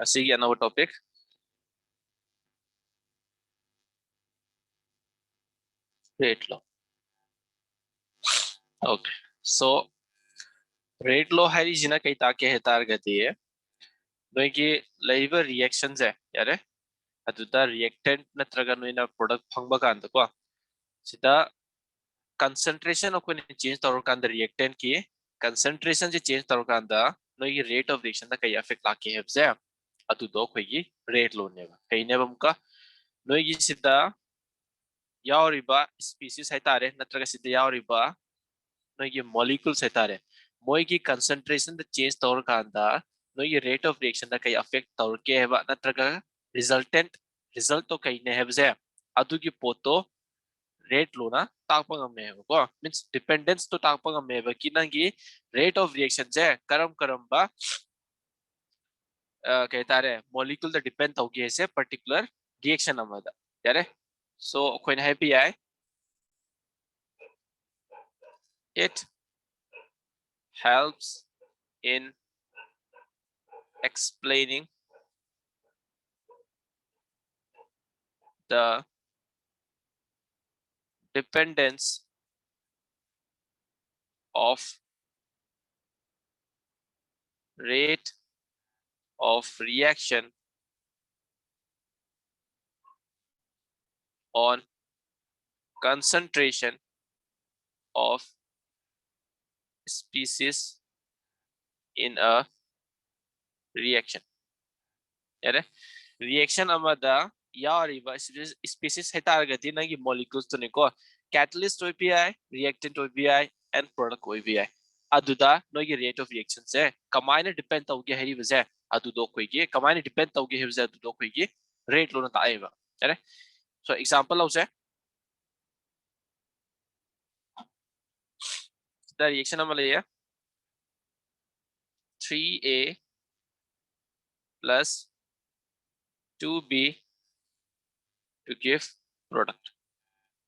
ꯑꯁꯤꯒꯤ ꯑꯅꯧꯕ topic rate law. Okay, so rate law हाइरिजिना कई ताके है तारगती है नोइगी लाइव reaction जे यारे अदुदा reactant नत्रगा नोइना product फंगबा कांद को सिदा concentration of कोई change तौर कांद reactant की concentration जे change तौर कांद नोइगी rate of reaction दा कई affect लाके है बजे अदुदो कोई rate law नेबा कई नेबा मुका नोइगी सिदा यावरिबा species है तारे नत्रगा सिदा यावरिबा नोइगी molecules है तारे मोइगी concentration दा change तौर कांदा नोइगी rate of reaction दा कई affect तौर के है बा नत्रगा resultant result तो कई ने है बजे अदुगी पोतो rate लो ना ताकपा गमे है को means dependence तो ताकपा गमे है कि नंगी rate of reaction जे करम करम बा कहता है molecule दा depend हो गया से particular reaction अमदा यारे so कोई ना है भी आए it helps in explaining the dependence of rate of reaction on concentration of species in a reaction यारे reaction अमदा यारिबा species है तारगती नंगी molecules तो निको catalyst होई भी आए reactant होई भी आए and product होई भी आए अदुदा नोगी rate of reaction से कमाइने depend तौगे हेरी बजे अदुदो कोईगी कमाइने depend तौगे हे बजे अदुदो कोईगी rate लोना ताएबा यारे so example लो से the reaction अमले ये 3A plus 2B to give product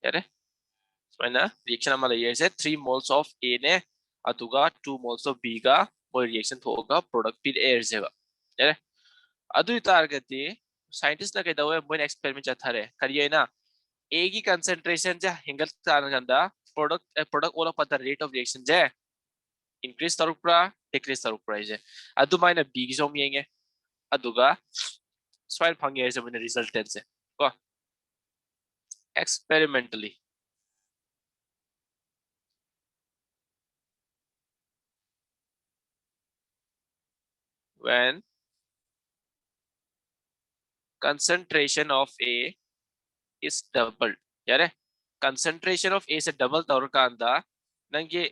यारे स्माइना reaction अमले ये से 3 moles of A ने अदुगा 2 moles of B का वो reaction थोगा product फिर air से बा यारे अदु तारगती scientist ना कहता हुआ मोइन experiment चाहता रहे करिए ना A की concentration जा हिंगल तारन गंदा product all of the rate of reaction J increase tarukpra decrease tarukpra je adu maina b gi som yenge aduga soil phangi je mena resultant se ko experimentally when concentration of A is doubled yare concentration of A se double taur ka anda nange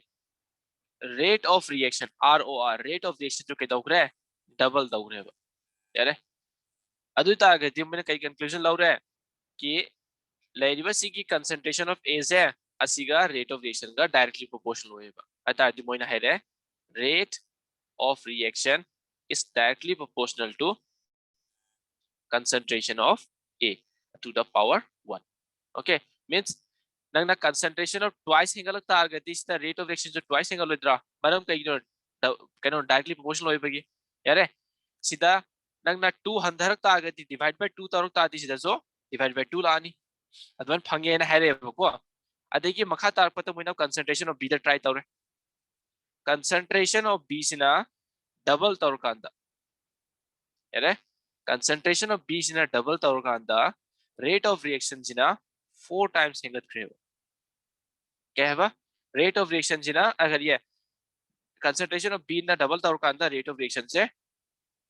rate of reaction ROR rate of reaction jo ke daugre double daugre ba yare adu ta ga dim mena kai conclusion laure कि लाइरिबा सिगी concentration of A से असिगा rate of reaction का directly proportional होएगा अतः आदि Moina है रे rate of reaction is directly proportional to concentration of A to the power 1 okay means nang na concentration of twice hingal target is the rate of reaction जो twice hingal होइद्रा मरम कहीं directly proportional होएबगी यारे सीधा nang na 2 हंधरक target divide by 2 तरक ताती सीधा so divide by 2 लानी अदवन fungi ना हैरे बको अदेगी मखा तारपत मोइना concentration of B दा try तौरे concentration of B सिना double तौर कांदा यारे concentration of B सिना double तौर कांदा rate of reaction सिना 4 times हिंगत क्रेव क्या है बा rate of reaction सिना अगर ये concentration of B ना double तौर कांदा rate of reaction से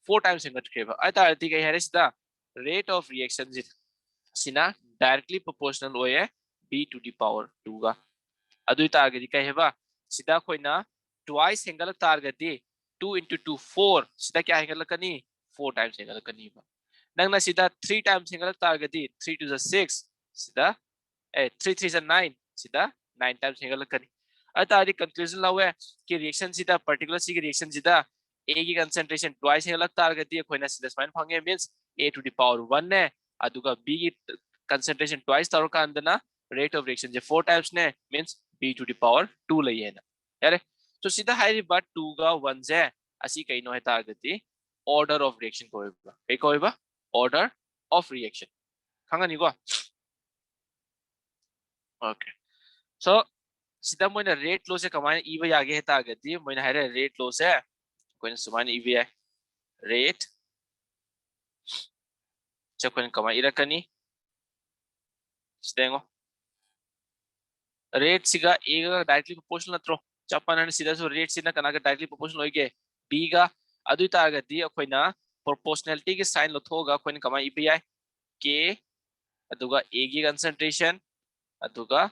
4 times हिंगत क्रेव अता अति कहीं हैरे सिदा rate of reaction Cina directly proportional होए B to the power 2 का अदुई तारगति कहीं है बा सिदा कोई ना twice हिंगल तारगति 2 into 2 4 सिदा क्या हिंगल कनी 4 times हिंगल कनी बा नंग ना सिदा 3 times हिंगल तारगति 3 to the 6 सिदा 3 3 is 9 सिदा 9 times हिंगल कनी अतः आदि conclusion लावे कि reaction सिदा particular सी की reaction सिदा A की concentration twice हिंगल तारगति है कोई ना सिदा स्माइन fungi means A to the power 1 ने अदुगा B की concentration twice तारो का अंदना rate of reaction J 4 times ने means B to the power 2 लई है ना यारे तो सीधा हाई बात 2 का 1 जे असी कहीं नो है तारगति order of reaction ko hoiba kai ko hoiba order of reaction khangani ko okay so sida moina rate law se kamai iba yage heta agati moina hare rate law se koina sumani iba rate se koina kamai irakani sidengo rate siga a ga directly proportional natro chapan and sida so rate sina kana ga directly proportional hoige b ga adu ta agati koina proportionality के sign लोथोगा coin कमा इपीआई k अदुगा a की concentration अदुगा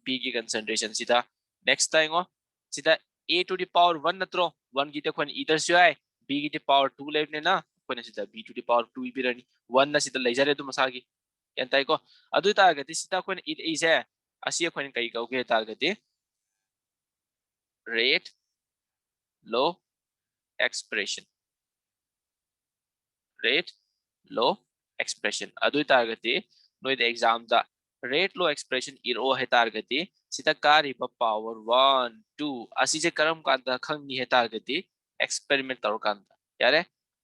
b की concentration सीधा next time हो सीधा a to the power 1 नत्रो 1 की तो coin either से आए b की the power 2 लेव ने ना कोइन सीधा b to the power 2 भी रहनी 1 ना सीधा ले जा रहे तो मसागी यंता को अदु तागति सीधा कोइन it is है असी कोइन कई का उके तागति rate law expression rate law expression adu targati noid exam da rate law expression iro he targati sita kari ba power 1 2 asi je karam kanda khangni he targati experiment tar kanda yare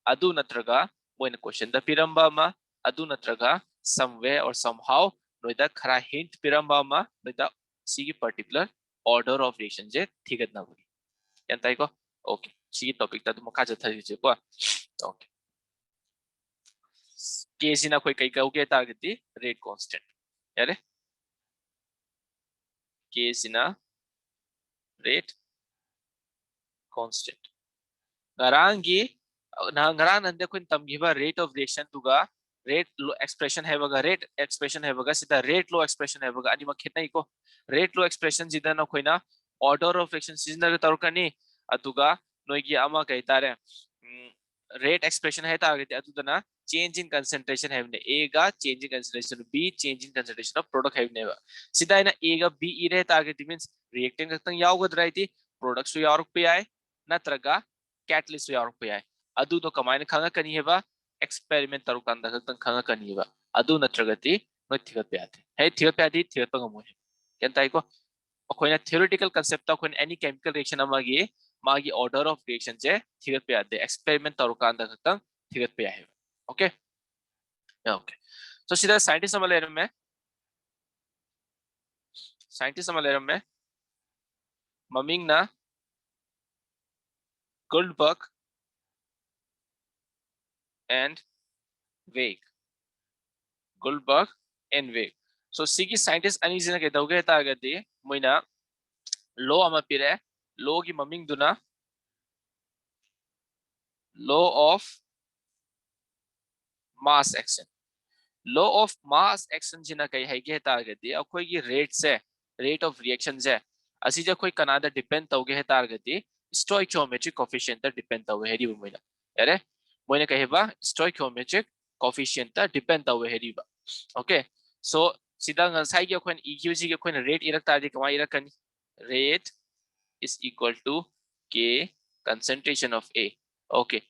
adu natraga moina question da piramba ma adu natraga somewhere or somehow noida khara hint piramba ma noida sigi particular order of reaction je thigat na buri yantai ko okay sigi topic ta dum kha ja thari je ko okay केसिना कोई कई कौगे तागति rate constant यारे केसिना rate constant ngarangi na ngaran ande kun tamgiba rate of reaction tuga rate low expression है बगा rate expression है बगा सीधा rate low expression है बगा अनि मखित नहीं को rate low expression जिदा ना कोई ना order of reaction सीजन के तौर अतुगा नोइगी आमा कहता रे rate expression है तागति अतुदना change in concentration है ने a गा change in concentration b change in concentration of product है ने सीधा है ना a गा b e रहे तागति means reactant का तंग याव गद रही थी product सु याव पे आए ना तरगा catalyst सु याव पे आए अदु तो कमाइन खंगा कनी है बा experiment तरुक अंदर का तंग खंगा कनी है बा अदु न तरगति नो थिगत पे आते है थिगत पे आती थिगत पंग मोहे क्या ताई को अखोइना theoretical concept ता अखोइन any chemical reaction अमागी मागी order of reaction जे थिगत पे आते experiment तरुक अंदर का तंग थिगत पे आए okay yeah okay so सीधा scientist हमारे लेर में ममिंग ना Goldberg and Wake so sigi scientist ani jina ke dauge ta agadi moina law ama pire law ki maming duna law of mass action law of mass action jina kai hai ge ta agadi akoi ki rate of reaction je asi je koi kanada depend tauge ta agadi stoichiometric coefficient ta depend tauge heri moina yare moina kai ba stoichiometric coefficient ta depend tauge heri ba okay so sida ngasai ki koin eq ji ki koin rate irak ta di kamai irakani rate is equal to k concentration of a okay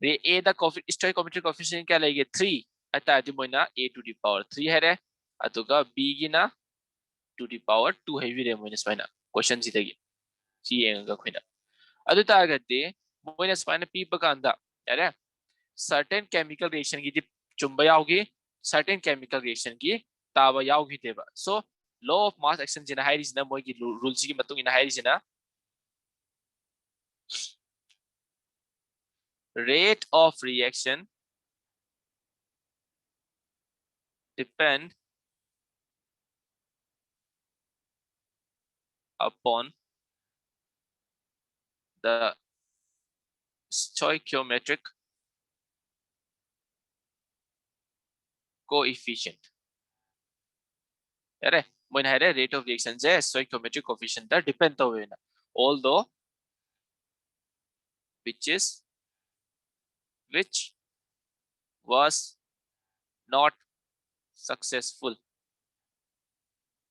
रे a the stoichiometric coefficient क्या लेगे 3 अता दि Moina a to the power 3 है अतुगा b गिना to the power 2 है विरे Moina spina question सिदगी सी एंगा खोइना अदु तागदे Moina spina P बकांदा यारे certain chemical reaction की दि चुंबा यावगी certain chemical reaction की ताबा यावगी देबा so law of mass action जिना हाइरी जिना मोइ की रूल्स की मतुंग इना हाइरी जिना rate of reaction depend upon the stoichiometric coefficient यारे मोइन हाइरे rate of reaction जे stoichiometric coefficient ता depend तो वेना although which was not successful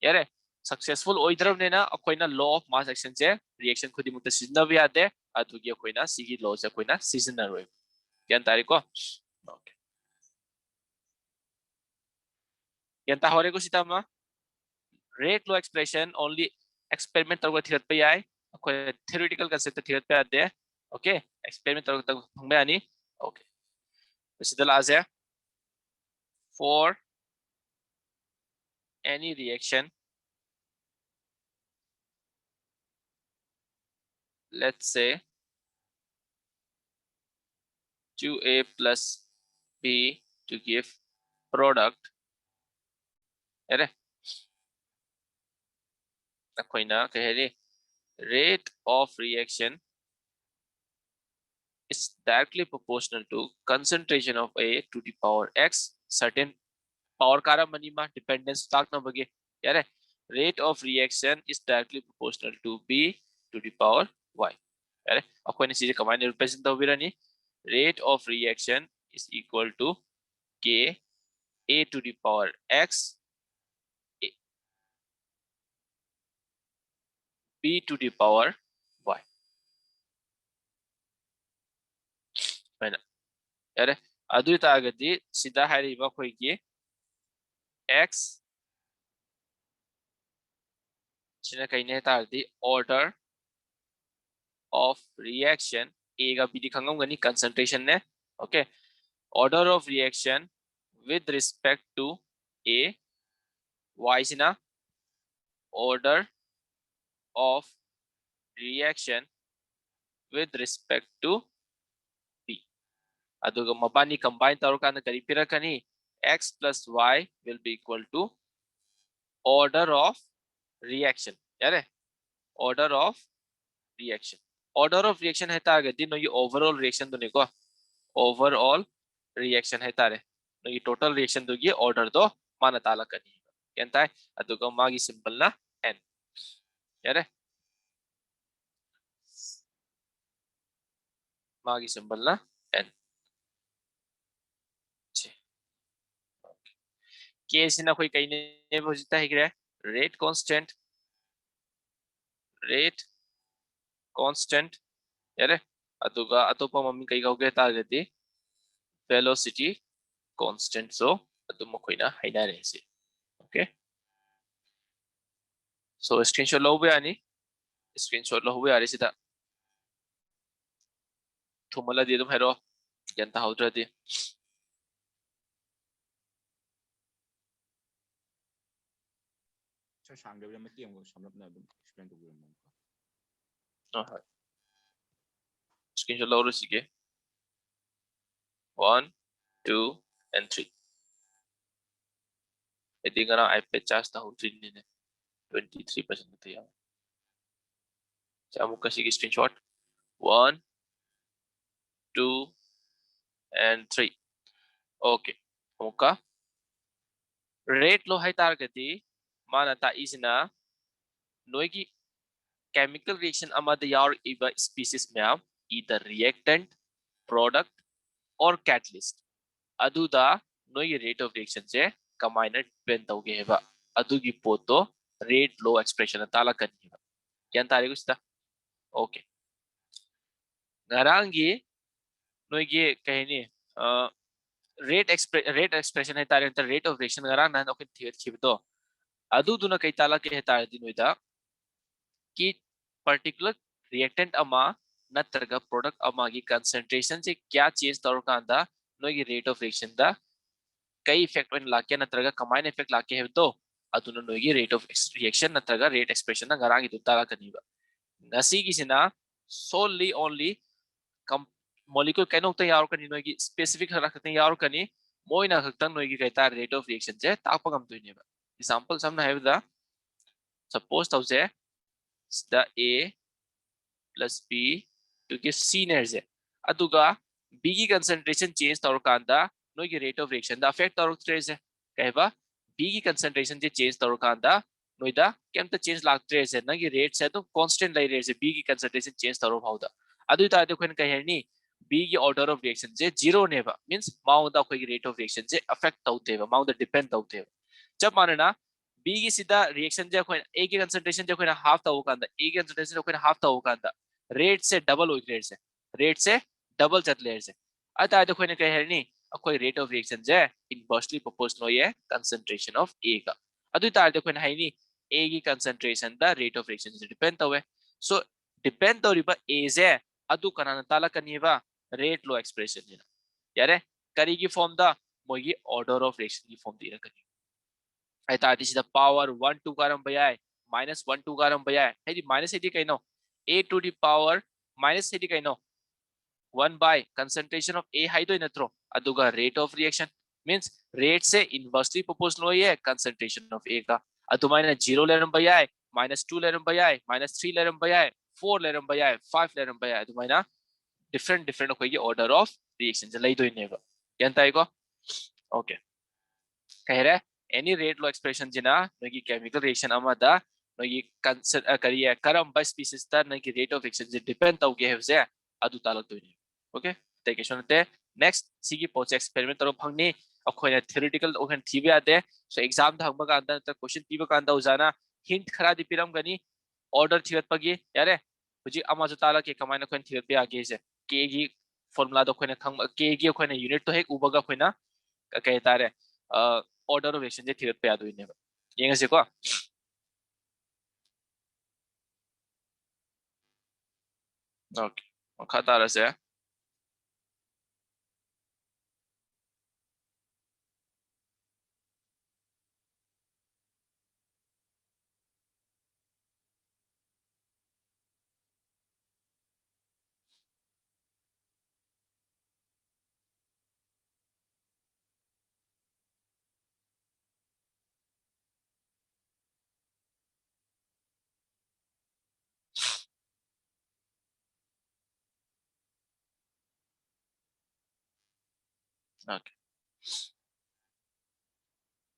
यारे सक्सेसफुल ओइदरब ने ना अखोइना लॉ ऑफ मास एक्शन जे रिएक्शन खुदी मुक्त सिजना भी आते अतुगी अखोइना सिगी लॉ से अखोइना सिजना रोय यान तारिको ओके यान ता होरे को सितामा rate law expression only experiment तक थिरत पे आए अखोइ थ्योरेटिकल कंसेप्ट थिरत पे आते ओके एक्सपेरिमेंट तक फंगबे आनी Okay. Sidal as for any reaction, let's say 2A plus B to give product. Rate of reaction is directly proportional to concentration of A to the power X. Certain power kara manima dependence talk na bage. Rate of reaction is directly proportional to B to the power Y. Ako ni sige kamay ni represent daw birani. Rate of reaction is equal to K A to the power X B to the power Y. Adu taagadi sida hariba khoigi X sina kaine taagdi order of reaction A ga B di khangam gani concentration ne. Okay, order of reaction with respect to A, Y sina order of reaction with respect to B. Aduga mabani combine tarukana kari pirakani X plus Y will be equal to order of reaction. Order of reaction. Order of reaction है तारे दिन ये overall reaction तो नहीं को overall reaction है तारे no ये total reaction तो ये order तो माना ताला करनी है क्या है अतुका मागी simple ना n मागी simple ना n केस ना कोई कहीं नहीं बोलता है क्या rate constant अतुका अतुपा मम्मी कहीं का क्या तारे दी velocity constant so अतुम कोई ना है ना रहे से okay so screenshot लो भी आनी screenshot लो भी आ रही सीधा थुमला दिए तुम हेरो जनता हाउ दी screenshot लो रही सीखे 1 2 and 3 jadi karena iPad charge tahu ini 23% itu ya saya mau kasih screenshot 1 2 and 3 okay muka rate lo hai targeti mana ta isna noigi chemical reaction amada yaur iba species ma'am either reactant product or catalyst aduda noigi rate of reaction je combined depend tauge heba adugi poto rate law expression tala kanni yan tarigu sita okay ngarangi noigi kahini rate expression hai tare anta rate of reaction ngarang nan okay theory khibdo adu duna kai tala ke hai tare dinoida ki particular reactant ama natraga product ama gi concentration se kya change tarukanda noigi rate of reaction da kai effect when lakya natraga combine effect lakya hebdo aduna noigi rate of reaction natraga rate expression na ngarang idu tala kaniba ngasi gi sina solely only molecule kaino ta yaar kani noigi specific rakte yaar kani moina khaktan noigi kaita rate of reaction je tapagam tuine ba example samna have the suppose tause the A plus B to give C nerze aduga B ki concentration change tarukanda noigi rate of reaction da affect taruk trace kaiba B ki concentration je change tarukanda noida kemta change lag trace na ki rate se to constant lai rate se B ki concentration change taru hauda adu ta de khoin kai herni B की order of reaction J zero NeVA means माउंदा कोई rate of reaction J affect होते हैं माउंदा depend होते हैं जब मानना B की सीधा reaction जे कोई A की concentration जे कोई ना half था वो कांदा A की concentration जे कोई ना half था वो कांदा rate से double हुई rate से double चत rate से अतः तो कोई ना कहे नहीं कोई rate of reaction J inversely proportional ये concentration of A का अतः तो कोई ना है नहीं A की concentration दा rate of reaction से depend हुए so depend तो रिबा A जे अतः करना ताला कनिएवा rate law expression यारे करी की फॉर्म दा मोगी ऑर्डर ऑफ रिएक्शन की फॉर्म दी रखनी आई ताती सीधा पावर 1 2 कारम बयाय माइनस 1 2 कारम बयाय है माइनस है कहीं a to the power minus है कहीं 1 by concentration of A हाइदो नत्रो अदुगा rate of reaction means rate से inversely proportional होई है concentration of A का अदुमाइना 0 लेरम बयाय -2 लेरम बयाय -3 लेरम बयाय 4 लेरम बयाय 5 लेरम बयाय अदुमाइना different होई order of reaction जलाई दो इनेगा क्या को okay कह रहे any rate law expression जिना नगी chemical reaction अमादा नगी करिए करम बस species ता नगी rate of reaction J depend तौगे है उसे अदु तालक दो इने ओके take question ते next सिगी पोच experiment तरो फंगनी अखोय theoretical ओखन थीबे आते so exam दा हमबा कांदा त question पीबा कांदा उजाना hint खरा दि पिरम गनी order थिरत पगी यारे हुजी अमा जो ताला के कमाइना खोन थिरत पे आगे से के गी formula दो खोने खंग के गी खोने unit तो है उबगा खोना कहता रे order of reaction जे थिरत पे आदो इने येंगे से को ओके खाता रसे okay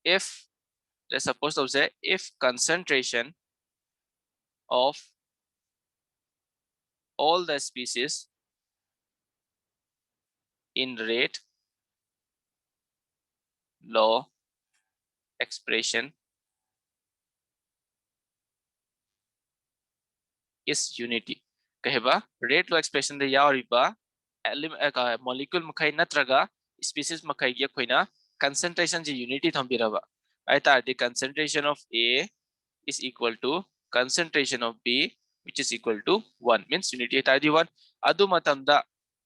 if let's suppose to say if concentration of all the species in rate law expression is unity कहबा rate law expression they यावरिबा molecule मखै नत्रगा species मखै gay खोइना concentration J unity थंबिरबा आइता the concentration of A is equal to concentration of B which is equal to 1 means unity आइता दी 1 अदु मतमदा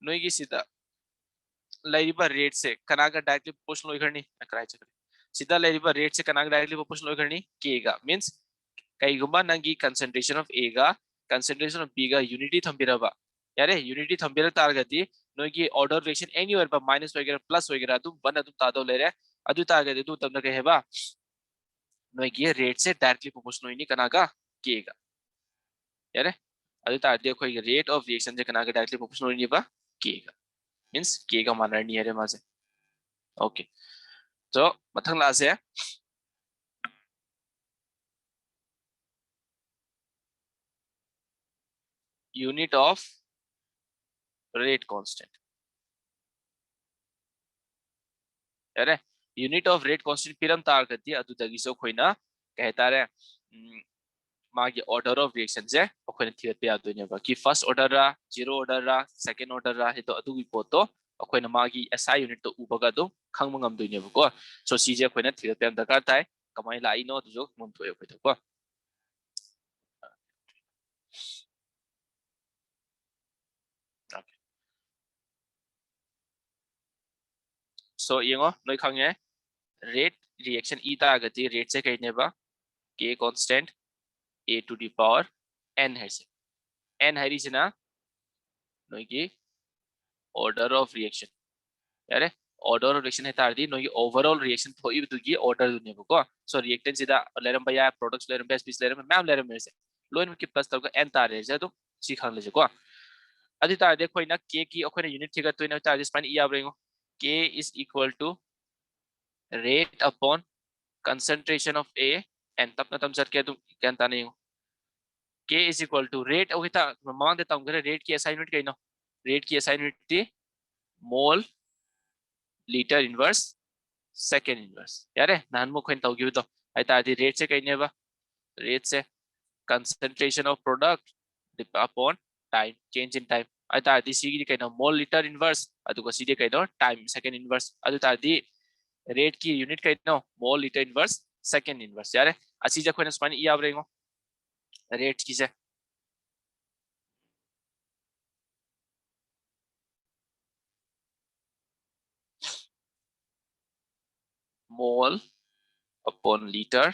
नोइगी सिदा लाइरिबा rate से कनागा directly proportional ओइखरनी कराइ चकरी सीधा लाइरिबा rate से कनागा directly proportional ओइखरनी के गा means कईगुंबा नंगी concentration of A गा concentration of B गा unity थंबिरबा यारे unity थंबिर तारगति नोइगी ऑर्डर रिएक्शन एनीवेयर पर माइनस वगैरह प्लस वगैरह तुम वन तुम तादो ले रे अदु तारगति तू तब न कहेबा नोइगी रेट से डायरेक्टली प्रोपोर्शनल ओइनी कनागा के गा यारे अदु तारदे कोई रेट ऑफ रिएक्शन जे कनागा डायरेक्टली प्रोपोर्शनल ओइनी बा के गा मींस के का मानर नहीं है रे माजे ओके तो मथंग लासे unit of rate constant यारे unit of rate constant पिरम तार करती है अदुदगी सो खोइना कहता रे मागी order of reaction जे अखोइना थियत पे आदो नेबा कि first order रा zero order रा second order रा हे तो अदुगी पोतो अखोइना मागी SI unit तो उबगा दो खंग मंगम दो नेबा को सो सीजे अखोइना थियत पे दरकार ताय कमाई लाई नो तो जो मुन थोय अखोइ को सो येंगो नोइ खंगे rate reaction e तागति rate से कहिनेबा k constant a to the power n है से n हरिजना नोइगी order of reaction यारे order of reaction है तारदी नोइगी overall reaction थोई दुगी order दुने को so reactant सिदा लेरम बया products लेरम बया species लेरम मैम लेरम मेरे से लोइन की प्लस तब n तारे जे तो सीखन ले को अदि तारदे खोइना k की अखोइना यूनिट थिगा तोइना तारदे स्पाइन e आबरेंगो k is equal to rate upon concentration of A and तब ना तम सर क्या तुम क्या ताने हो k is equal to rate okay ता मान देता हूँ कि rate की SI यूनिट कहीं ना rate की SI यूनिट थी mole litre inverse second inverse यारे नान मो खोइन ताऊ तो आई तादी rate से कहीं नहीं बा rate से concentration of product upon time change in time आई तादी सी की कहीं ना मोल लीटर इनवर्स अदु को सीधे कहीं ना time second inverse अदु तादी rate की यूनिट कहीं ना mole litre inverse second inverse यारे असी जब खोइन स्पाइन ई आवरेंगो रेट की से mole upon liter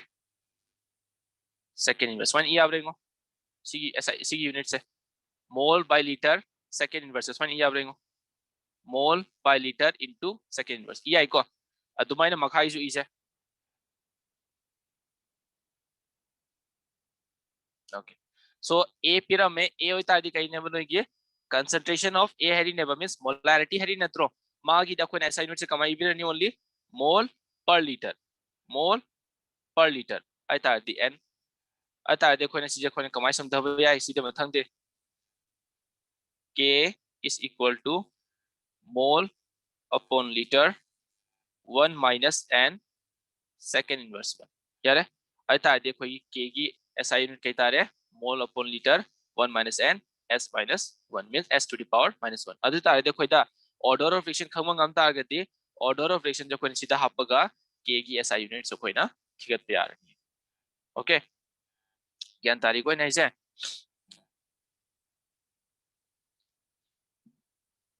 second inverse one iya brengo sigi unit se mole by liter second inverse one iya brengo mole by liter into second inverse iya iko adumaina makhai ju ise okay so a pyramid a hoita di kai ne banoige concentration of a heading never means molarity heading natro magi da कोई ऐसा unit से कमाई भी नहीं only mole per liter mole per liter ai ta the n ai ta de कोई चीज कोई कमाई सम दब या इसी दे मथंग दे k is equal to mole upon liter 1 minus n second inverse 1 यार ai ta de कोई k की ऐसा यूनिट कहता है mole upon liter 1 minus n s minus 1 means s to the power minus 1 adu ta de कोई दा order of fraction खमंग हम ता गति order of fraction जो कोई सीधा हापगा k की ऐसा यूनिट से कोई ना ठिकत पे आ रही है ओके ज्ञान तारीख कोई नहीं से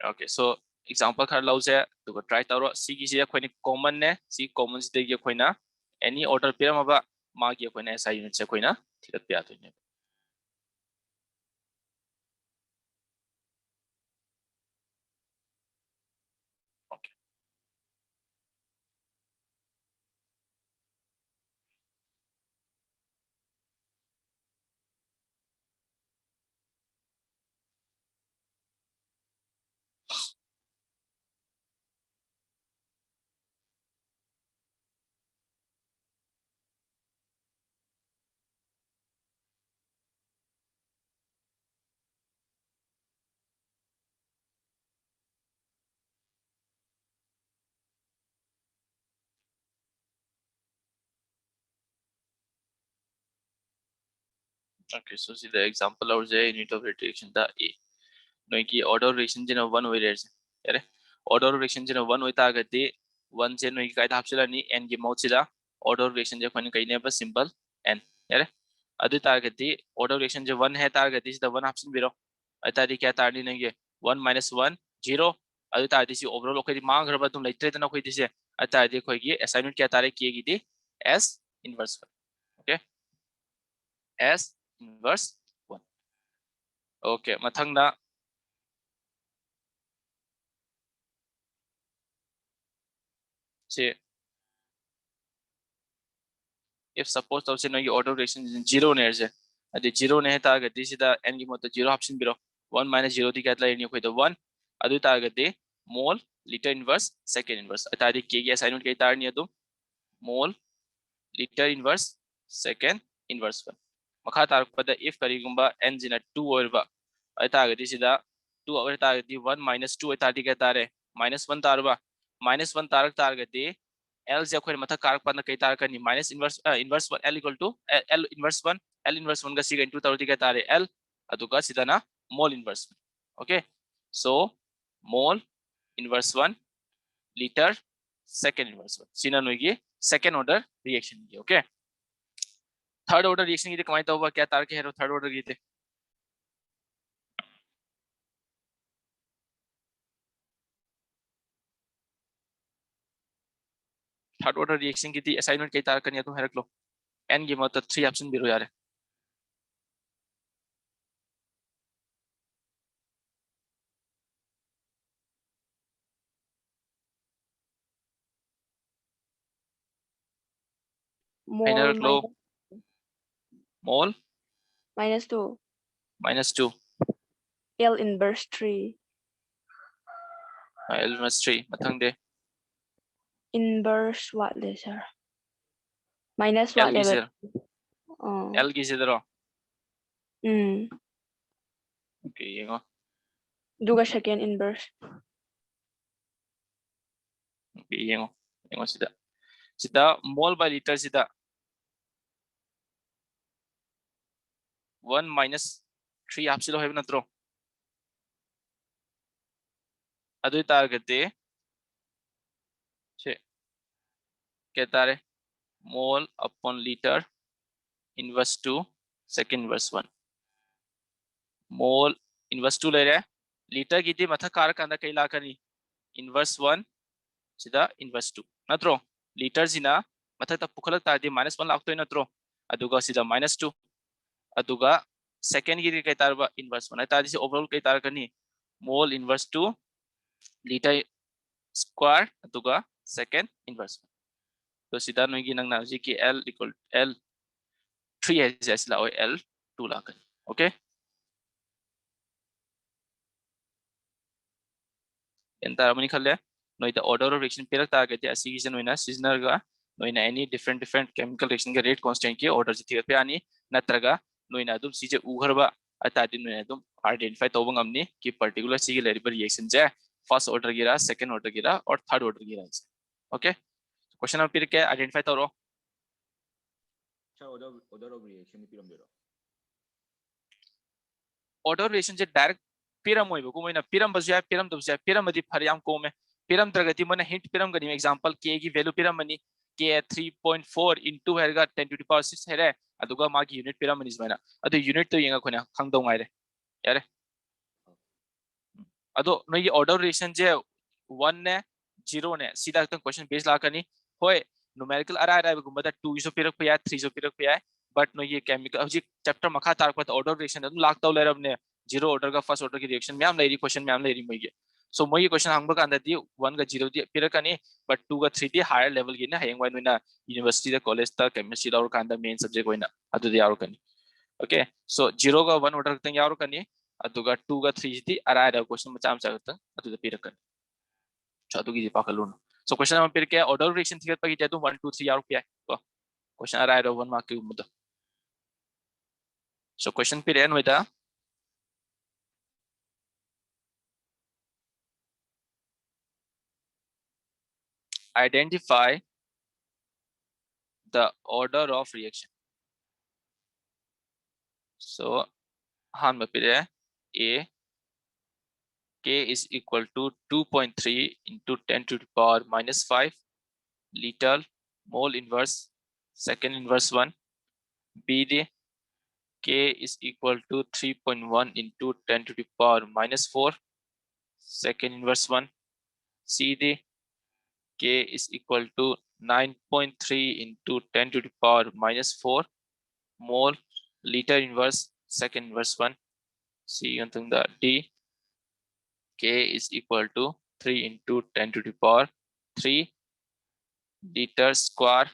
ओके सो एग्जांपल खर लो से तो ट्राई तरो सी की से कोई कॉमन ने सी कॉमन से के कोई ना एनी ऑर्डर पे मबा मा की कोई ना ऐसा यूनिट से कोई ना ठिकत पे आते हैं okay so see the example और जे यूनिट ऑफ रिएक्शन दा a नो की ऑर्डर रिएक्शन जिन 1 होय रे यारे ऑर्डर रिएक्शन जिन 1 होता गति 1 जे नो की काय हापसिला नि n की मौचिला ऑर्डर रिएक्शन जे कोन कई ने बस सिंपल n यारे अदु तागति ऑर्डर रिएक्शन जे 1 है तागति सिदा 1 ऑप्शन बिरो अतादि क्या तारनी नगे 1 minus 1 0 अदु तादि सी ओवरऑल कोई मांग रबा तुम लेत्रे तना कोई दिसे अतादि कोई की असाइनमेंट क्या तारे किए की दी s inverse okay s inverse 1 okay mathangda से if suppose तो से no order relation 0 ने से अदि 0 ने ता गति सिदा n की मत 0 ऑप्शन बिरो 1 minus 0 दी कहतला नि कोई तो 1 अदु ता गति mole liter inverse second inverse अतादि के की असाइनमेंट के तार नि अदु mole liter inverse second inverse 1 मखा तार पद if करिगुंबा n जिना 2 ओरबा अता गति सिदा 2 और ता गति 1 minus 2 अतादि के तारे minus 1 तारबा minus 1 तारक तार गति L जे कोई मथा कारक पद कई तार करनी minus inverse inverse 1 L equal to L inverse 1 L inverse 1 का सी इनटू तरुति के तारे L अदुका सीधा ना mole inverse okay so mole inverse 1 litre second inverse 1 सीना नोगी सेकंड ऑर्डर रिएक्शन की ओके थर्ड ऑर्डर रिएक्शन की कमाई तो हुआ क्या तार के है थर्ड ऑर्डर की थे थर्ड ऑर्डर रिएक्शन की थी असाइनमेंट कई तार करनी तुम रख लो n की मतलब 3 ऑप्शन भी रो यार Mole रख लो मोल -2 -2 L inverse 3 L inverse 3 मथंग they inverse what le sir minus what L की level L की से दरो ओके ये को duga second inverse ओके ये को सीधा सीधा मोल बाय लीटर सीधा 1 minus 3 आपसिलो है नत्रो अदु तारगते छे कहता रे mole upon litre inverse 2 second inverse 1 mole inverse 2 ले रहे लीटर की थी मथा कारक अंदर कई लाकनी इनवर्स 1 सीधा inverse 2 नत्रो liter zina mathakta pukhalak tardi -1 laktoi natro aduga sida -2 aduga second gi kai tarba inverse 1 tardi si overall kai tarkani mole inverse 2 liter square aduga second inverse तो सीधा नोगी नंग नाजी की L equal L 3 है जैसे लाओ L 2 लाकर okay एंता money खले नोई the order of reaction पेरक तागे ते असी गिजन नोइना सीजनल गा नोइना एनी डिफरेंट केमिकल रिएक्शन के रेट कांस्टेंट के ऑर्डर से थिगत पे आनी नत्रगा नोइना दुम सीजे उघरबा अतादि नोइना दुम आइडेंटिफाई तोबंग हमनी कि पर्टिकुलर सी के लेरिबल रिएक्शन जे फर्स्ट ऑर्डर गिरा सेकंड ऑर्डर गिरा और थर्ड ऑर्डर गिरा ओके क्वेश्चन नंबर फिर के आइडेंटिफाई तोरो order of reaction पिरमदेरो ऑर्डर रिएक्शन जे डायरेक्ट पिरम होइबो को मोइना पिरम बजु या पिरम दबु या पिरम मदि फर याम कोमे पिरम द्रगति मोना हिंट पिरम गनि एग्जांपल के की वैल्यू पिरम मनी के 3.4 into हेरगा 10 to the power 6 हेरे अदुगा मागी यूनिट पिरम मनि जमाना अदु यूनिट तो यंगा खोना खंगदौ गाइरे यारे अदो नोई ऑर्डर रिएक्शन जे 1 ने 0 ने सीधा तक क्वेश्चन बेस लाकनी होय न्यूमेरिकल अरा अरा गुमदा 2 जो पिरक पे या 3 जो पिरक पे या बट नो ये केमिकल हजी चैप्टर मखा तार पर ऑर्डर रिएक्शन अदु लाक तौ लेरबने 0 ऑर्डर का फर्स्ट ऑर्डर की रिएक्शन मैम लेरी क्वेश्चन मैम लेरी मोइगे सो मोई क्वेश्चन हंगबा कांदा दी 1 का 0 दी पिरकनी बट 2 का 3 दी हायर लेवल की ना हेंग वाइ नोइना यूनिवर्सिटी दा कॉलेज ता केमिस्ट्री दा और कांदा मेन सब्जेक्ट होइना अदु दी यारो कनी ओके सो 0 का 1 ऑर्डर तंग यारो कनी अदुगा 2 का 3 दी अरा अरा क्वेश्चन मचा मचा तंग अदु दा पिरकनी so adu gi pakalun so question number pir ke order reaction thigat pagi tetu 1 2 3 yaru pia ko question ara ero 1 mark ki umda so question pir en hoida identify the order of reaction so han ma pir a k is equal to 2.3 into 10 to the power -5 liter mole inverse second inverse 1 b the k is equal to 3.1 into 10 to the power -4 second inverse 1 c the k is equal to 9.3 into 10 to the power -4 mole liter inverse second inverse 1 c untung the d k is equal to 3 into 10 to the power 3 liter square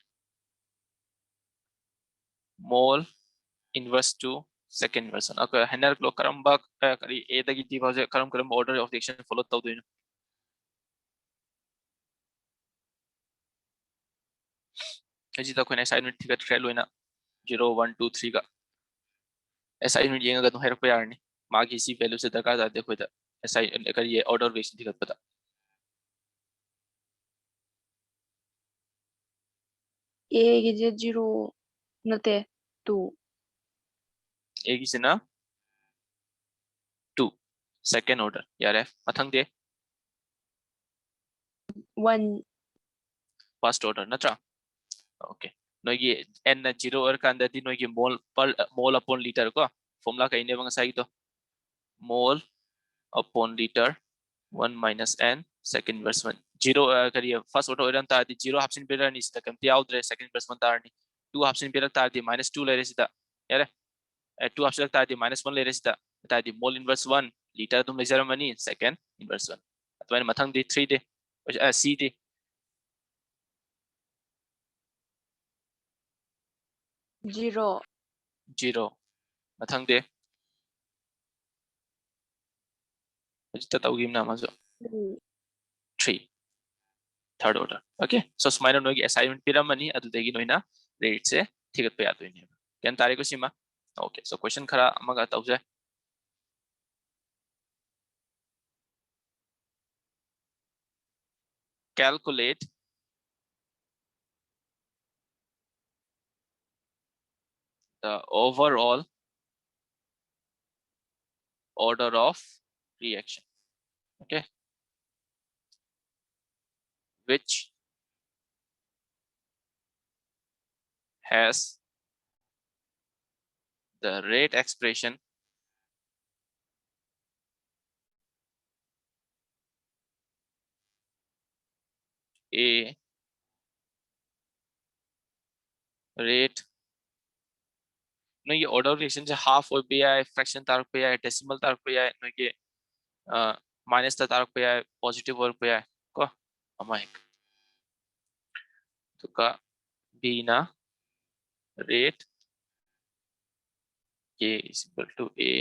mole inverse 2 second inverse 1 okay henner klo karamba kari a dagi d baje karam order of reaction follow tawdoino aji ta koina assignment thiga trail hoina 0 1 2 3 का assignment yenga ga herpa yarni magi si value se darkar da dekho da assignment kar ye order reaction thiga pata A गिजे 0 नते 2 a gi sina 2 second order yare mathang de 1 first order natra okay noigi n na 0 or kan da di noigi mole upon liter ko formula kai ne bang sai to mole upon liter 1 minus n second inverse 1 0 kariye first order oran ta di 0 hapsin pera ni sita kamti outre second inverse 1 tar ni 2 hapsin pera tar di -2 le resita yare 2 hapsin tar di -1 le resita tar di mole inverse 1 liter tum le germany second inverse 1 atwa mathang di 3 de c de 0 0 mathang de ajita tawgim na mazo 3 third order okay so smile no assignment piramani adu degi noina rate se thigat pe yato ni kan tare ko sima okay so question khara amaga tawje calculate the overall order of reaction okay which has the rate expression a rate no order of reaction se half or be fraction tarak pe decimal tarak pe no ke minus ta tarak pe positive or pe ko amai to ka b na rate k is equal to a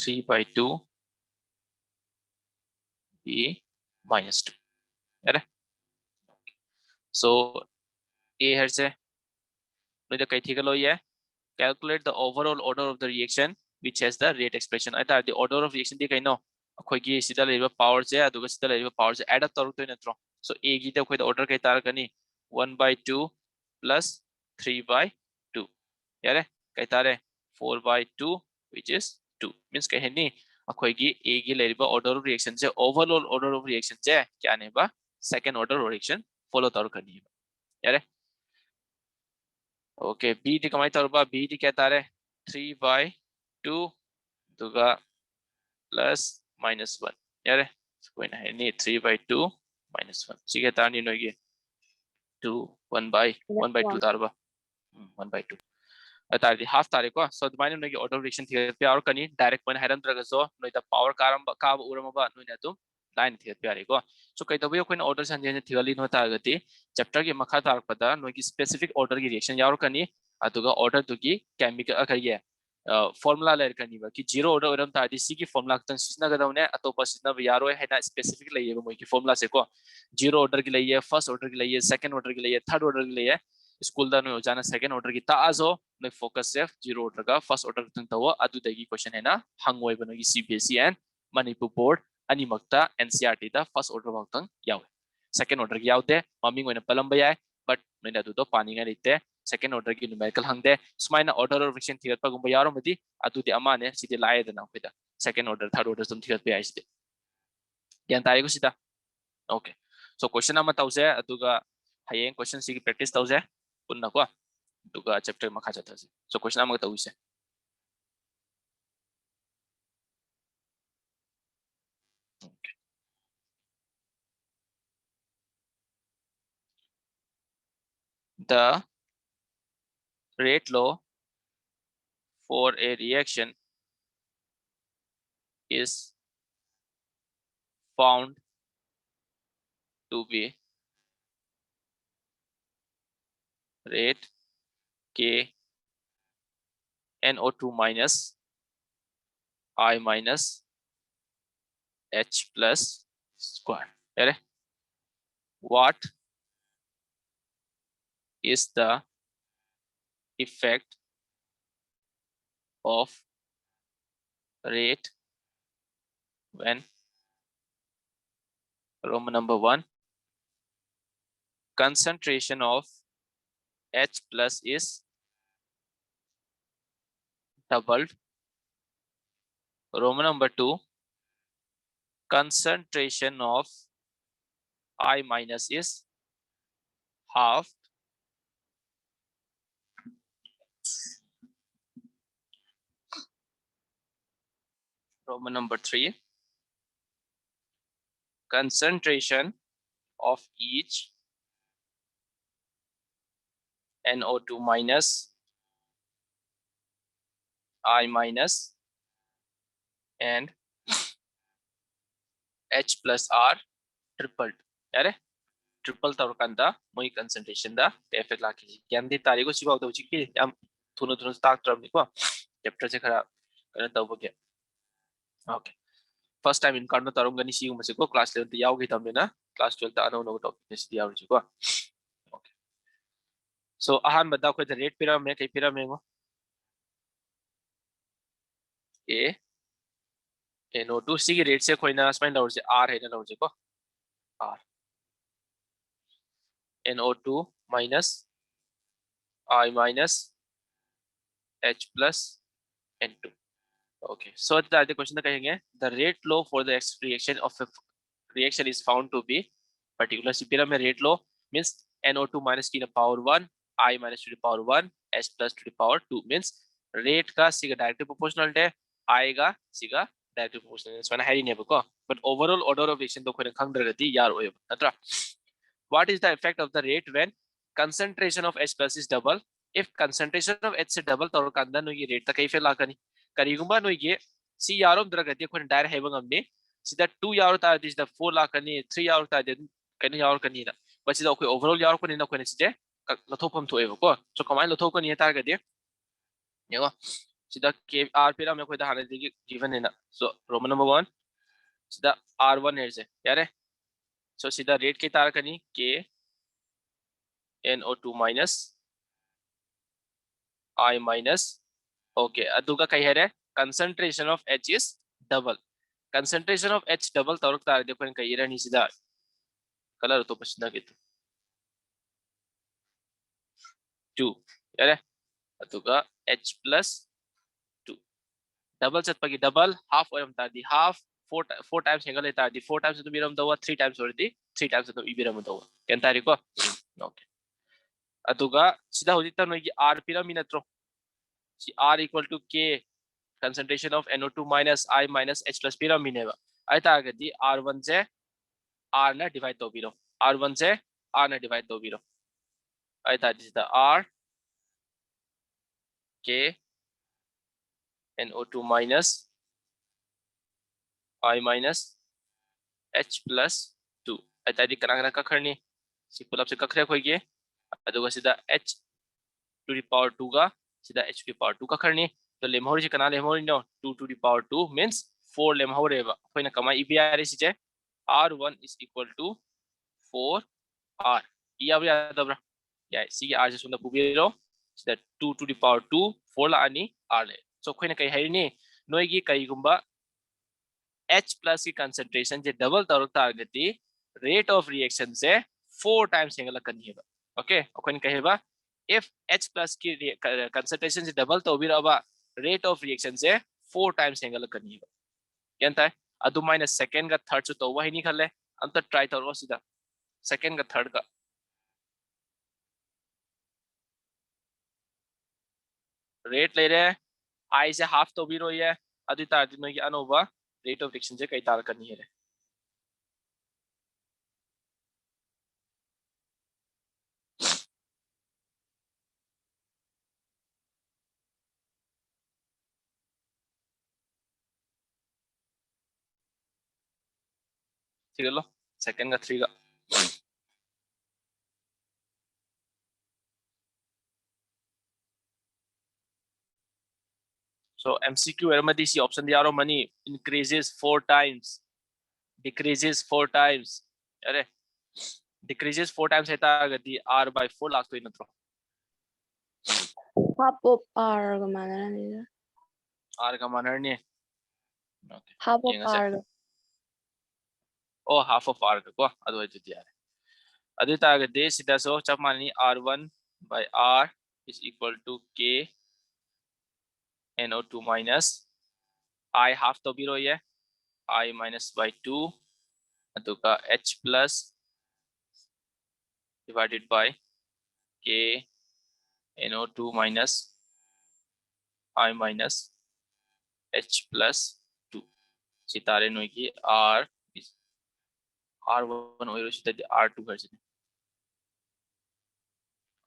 3/2 b minus 2 है so a here se no the kai thik lo ye calculate the overall order of the reaction which has the rate expression aita the order of reaction di kaino akhoi gi sida leba power je aduga sida leba power je add up toruk to natro so a gi ta khoi order kai tar kani 1/2 plus 3/2 yare kai tare 4/2 which is 2 means kai heni akhoi gi a gi leba order of reaction je overall order of reaction je kya ne ba second order reaction follow toruk kani yare okay b di kamai torba b di kya tare 3/2 duga plus minus 1 yare कोई ना है नहीं 3/2 minus 1 ठीक है तार नहीं होगी 2 1/2 तारबा 1/2 तार दी half तारे को so the minus होगी order of reaction थियर पे और कनी direct point हैरन तरह सो नो द power कारम का उरम बा नो ने तुम line थियर पे आरे को so कई तो भी कोई order संजय थियरली नो तार गति chapter के मखा तार पता नो की specific order की reaction यार कनी अतुगा order तो की chemical करिए formula लेर करनी बा कि zero order ओरम तादी सी की formula तंग सिस्ना गदा उन्हें अतोपा सिस्ना यारो है ना specific लिए वो की formula से को zero order की लिए first order की लिए second order की लिए third order की लिए स्कूल दा नो जाना second order की ताजो no focus से zero order का first order तंग तवा अदु दगी question है ना हंगोई बनो की CBSE and Manipur board अनि मक्ता NCERT दा first order वक्तंग यावे second order की यावते मम्मी को इन्हें पलम बयाए but मैंने अदु तो पानी का लेते second order की numerical हंगदे स्माइना order of reaction theory पर गुम्बा यारों मधी अदु ते अमाने सीधे लाये देना फिदा second order third order तुम theory पे आये सीधे ज्ञान तारे को सीधा okay so question nama tause aduga hayeng question sigi practice tause punna ko aduga chapter makha jata so question nama tause the rate law for a reaction is found to be rate K NO2 minus I minus H plus square. What is the effect of rate when Roman number 1 concentration of H plus is doubled. Roman number 2 concentration of I minus is halved. Roman number 3 concentration of each NO2 minus I minus and H plus R tripled. यारे triple तौर कंदा मोई concentration दा effect Laki ज्ञान दी तारीखो सिवाव तो चिकी हम थुनो start तरफ निको chapter से खरा करने तब बगे okay first time in karno tarung gani siung masiko class 11 te yaw gi tamne na class 12 ta ano no topic test yaw ji ko okay so ahan bada ko the rate pyramid kai pyramid mo a NO2 सी की rate से कोई ना spine loud से R है ना loud से को R NO2 minus I minus H plus N2 okay so the question कहेंगे the rate law for the reaction of a reaction is found to be particular pyramid में rate law means NO2 minus to the power 1 I minus to the power 1 H plus to the power 2 means rate का सिगा directly proportional है I का सिगा directly proportional है है नहीं बको but overall order of reaction तो कोई खंग रहती यार वो नत्रा what is the effect of the rate when concentration of H plus is double if concentration of H से double तौर का नोई rate तक कई फेल लाकनी करीगुम्बा नोई ये C यारों द्रग गति कोई direct है बंगमने सीधा 2 यारों तार दिस द 4 लाकनी 3 यारों तार दिन कहीं यारों कनी ना बस सीधा कोई overall यारों को नहीं ना कोई नहीं सीधे लथोपम तो है वो को so कमाई लथोप को नहीं है तार गति ये वो सीधा K R पे ना मैं कोई दाहने देखी given है ना so Roman number 1 सीधा R1 है से यार है so सीधा rate के तार कनी K NO2 minus I minus okay अदुगा कहीं है रे concentration of H is double concentration of H double तौर तार देखो इनका ये रहनी सीधा कलर तो पसंद कितना 2 यार अदुगा H plus 2 double set पगी double half और हम तार दी half 4 times हेंगल ले तार दी 4 times तो बिरम दवा 3 times और दी 3 times तो बिरम दवा क्या तारी को okay अदुगा सीधा हो जितना नोई की R पिरम इनत्रो C R equal to K concentration of NO2 minus I minus H plus पिरम इनेवा आई तार दी R1 से R ना divide तो बिरो R1 से R ना divide तो बिरो आई तार दी R K NO2 minus I minus H plus 2 आई तार दी कनांगना का खरनी सी पुल अप से कखरे कोई ये अदुगा सीधा H to the power 2 का सीधा H to the power 2 का खरनी तो लेमहोरी जी कना लेमहोरी नो 2 to the power 2 means 4 लेमहोरे बा कोई ना कमाई इबी आ रही सीजे R1 is equal to 4R ये अब याद अब या सी R से सुंदर पुबीरो सीधा 2 to the power 2 4 ला आनी R ले so कोई ना कहीं है नहीं नोई की कहीं गुम्बा H plus की concentration जे डबल तौर तारगती rate of reaction से 4 times हेंगला करनी है ओके कोई ना कहीं बा if H plus की concentration से डबल तो भी रहा rate of reaction से 4 times हेंगल करनी है क्या है अदु माइनस सेकंड का थर्ड तो वही नहीं खले अंत ट्राई तो सीधा सेकंड का थर्ड का रेट ले रहे I से हाफ तो भी रही है अदु तार दिन में अनोवा rate of reaction से कई तार करनी है ठीक है लो सेकंड का 3 का so MCQ एरमदी सी ऑप्शन दिया रो money increases 4 times decreases 4 times अरे decreases 4 times है तागती R by 4 लाख तो इन तो half of R का माना नहीं R का मानर नहीं okay half of ये R oh half of R को अदु है दिया अदु तागती सीधा सो जब मानी R1 by R is equal to K NO2 minus I half तो भी रो ये I minus by 2 अदु का H plus divided by K NO2 minus I minus H plus 2 सितारे नोई की R is R1 और इसी R2 कर सकते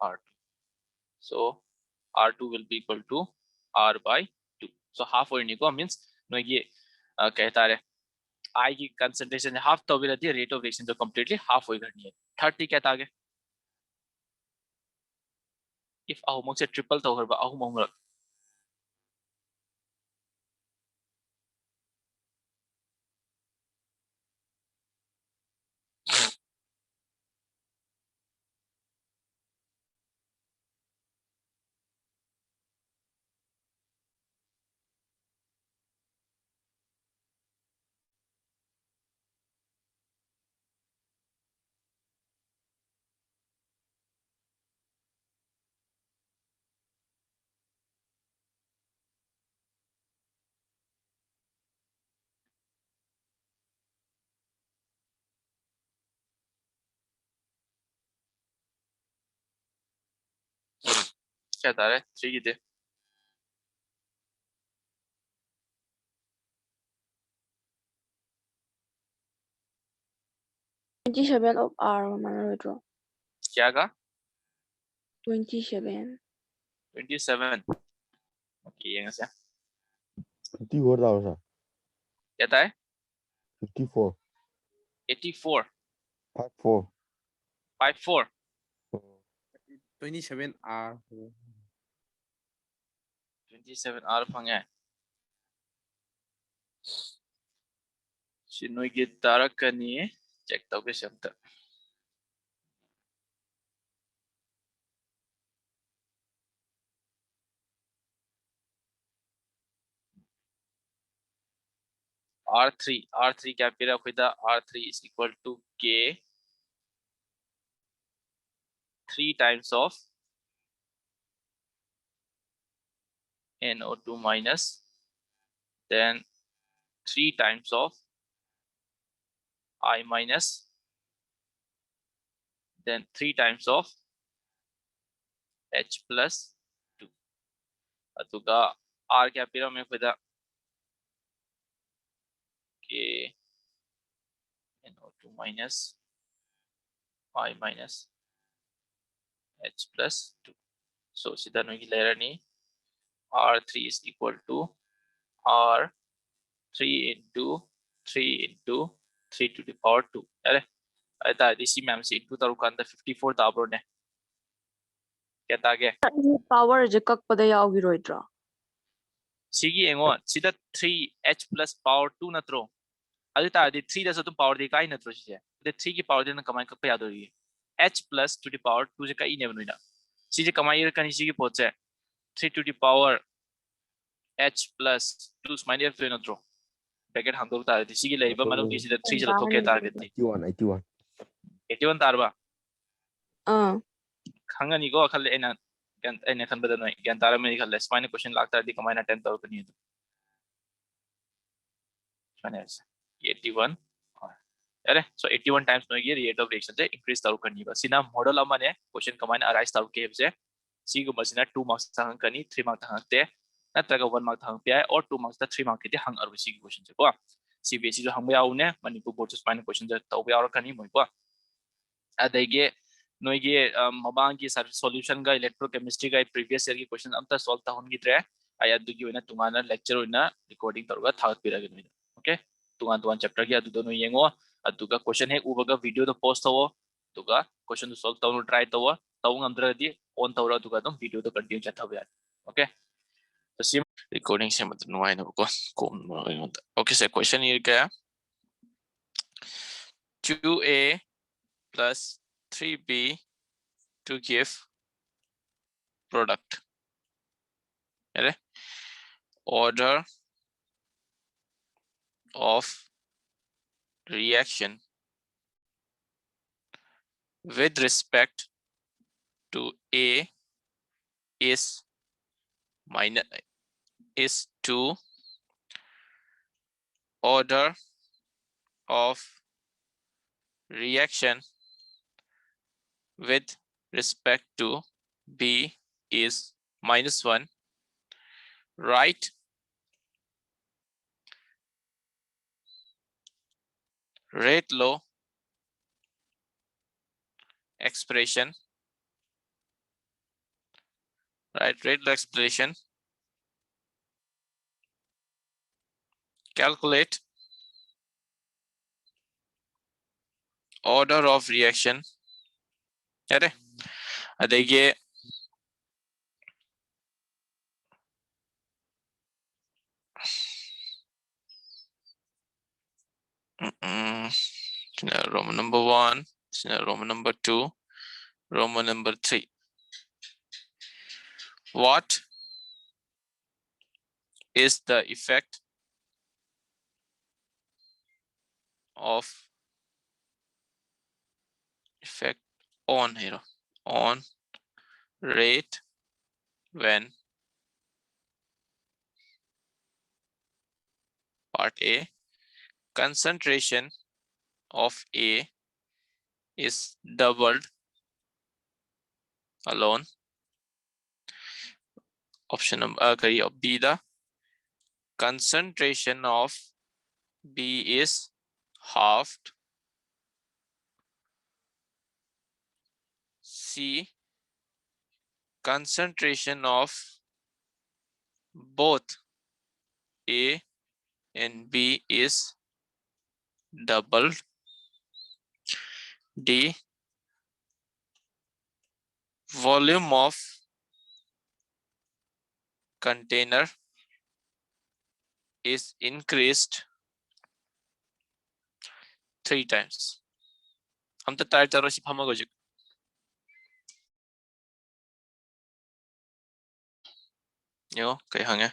R2 so R2 will be equal to R by 2 so half और निको means नोई की कहता है I की concentration half तो भी रहती है rate of reaction जो completely half हो करनी है 30 कहता आगे if ahumok से triple तो होगा ahumok क्या था रे 3 की थे 27 of R का माना नहीं क्या का 27 27. Okay, yang saya. 54 tao sir. Ya tahu? 54. 84. 54. 54. 27R 27 R pangai. Sinoi gitara kani check tau ke samta. R3 क्या पेरा खुदा R3 is equal to K 3 times of NO2 minus then 3 times of I minus then 3 times of H plus 2. Atuga R क्या पेरा में खुदा K NO2 minus I minus H plus 2. So sida no layer ni R3 is equal to R3 into 3 into 3 to the power 2. अरे ऐसा इसी में हमसे into तारू कांदा 54 ताबरो ने क्या तागे power je kakpada yaugiroi सिगी एंगो सिदा 3h plus power 2 नत्रो अरे तादी 3 दस तुम power दे काई नत्रो चीज़ है ते 3 की power देना कमाई कब पे याद होगी h plus to the power 2 जे काई नहीं बनूँगा चीज़ कमाई ये कनी सिगी पहुँचे 3 to the power h plus 2 smile यार फिर नत्रो पैकेट हम तो तार सिगी लेबर मालूम किसी दे 3 चलो थोके टारगेट थी 81. 81 तारबा uh खंगनी को खल एना खन बदन में ज्ञान तारा में खल स्माइल क्वेश्चन लागता है कमाई ना 10 तार कनी है फाइनल्स 81 अरे सो 81 टाइम्स नो ये रेट ऑफ रिएक्शन से इंक्रीज तार करनी बस सिना मॉडल अमाने क्वेश्चन कमाई अराइज तार के से सी को मसिना 2 मार्क्स तक कनी 3 मार्क्स तक ते नत्रगा 1 मार्क्स तक पे और 2 मार्क्स तक 3 मार्क्स के हंग अरब सी क्वेश्चन से को सीबीएसई जो हम याउने मणिपुर बोर्ड स्माइल क्वेश्चन से तो यार कनी मोय को अदगे नोइगे मबांग की सॉल्यूशन का इलेक्ट्रोकेमिस्ट्री का प्रीवियस ईयर की क्वेश्चन अमता सॉल्व ता होनगिद्रे आय अदुगी ओइना तुंगाना लेक्चर ओइना रिकॉर्डिंग तरुगा थागत पिरागे नोइदा ओके तुंगान चैप्टर की अदुदो नो येंगो अदुगा क्वेश्चन हे उबगा वीडियो तो पोस्ट हो तुगा क्वेश्चन तो सॉल्व ताउनो ट्राई तो ताउंग अंदरदी ऑन तौरा तुगा तुम वीडियो तो कंटिन्यू चथाब यार ओके तो सिम रिकॉर्डिंग से मतलब नुआइना को कोम ओके से क्वेश्चन ये क्या 2a plus 3b to give product. Right? Order of reaction with respect to A is 2. Order of reaction with respect to B is -1. Write rate law expression. Right, rate law expression. Calculate order of reaction. अरे देखिए Roman number 1, Roman number 2, Roman number 3. What is the effect on here on rate when part A concentration of A is doubled alone. Option number B, the concentration of B is halved. C, concentration of both A and B is double. D, volume of container is increased 3 times. हम तो tyre चारों से फमा गोजिक. यो कहीं हंगे.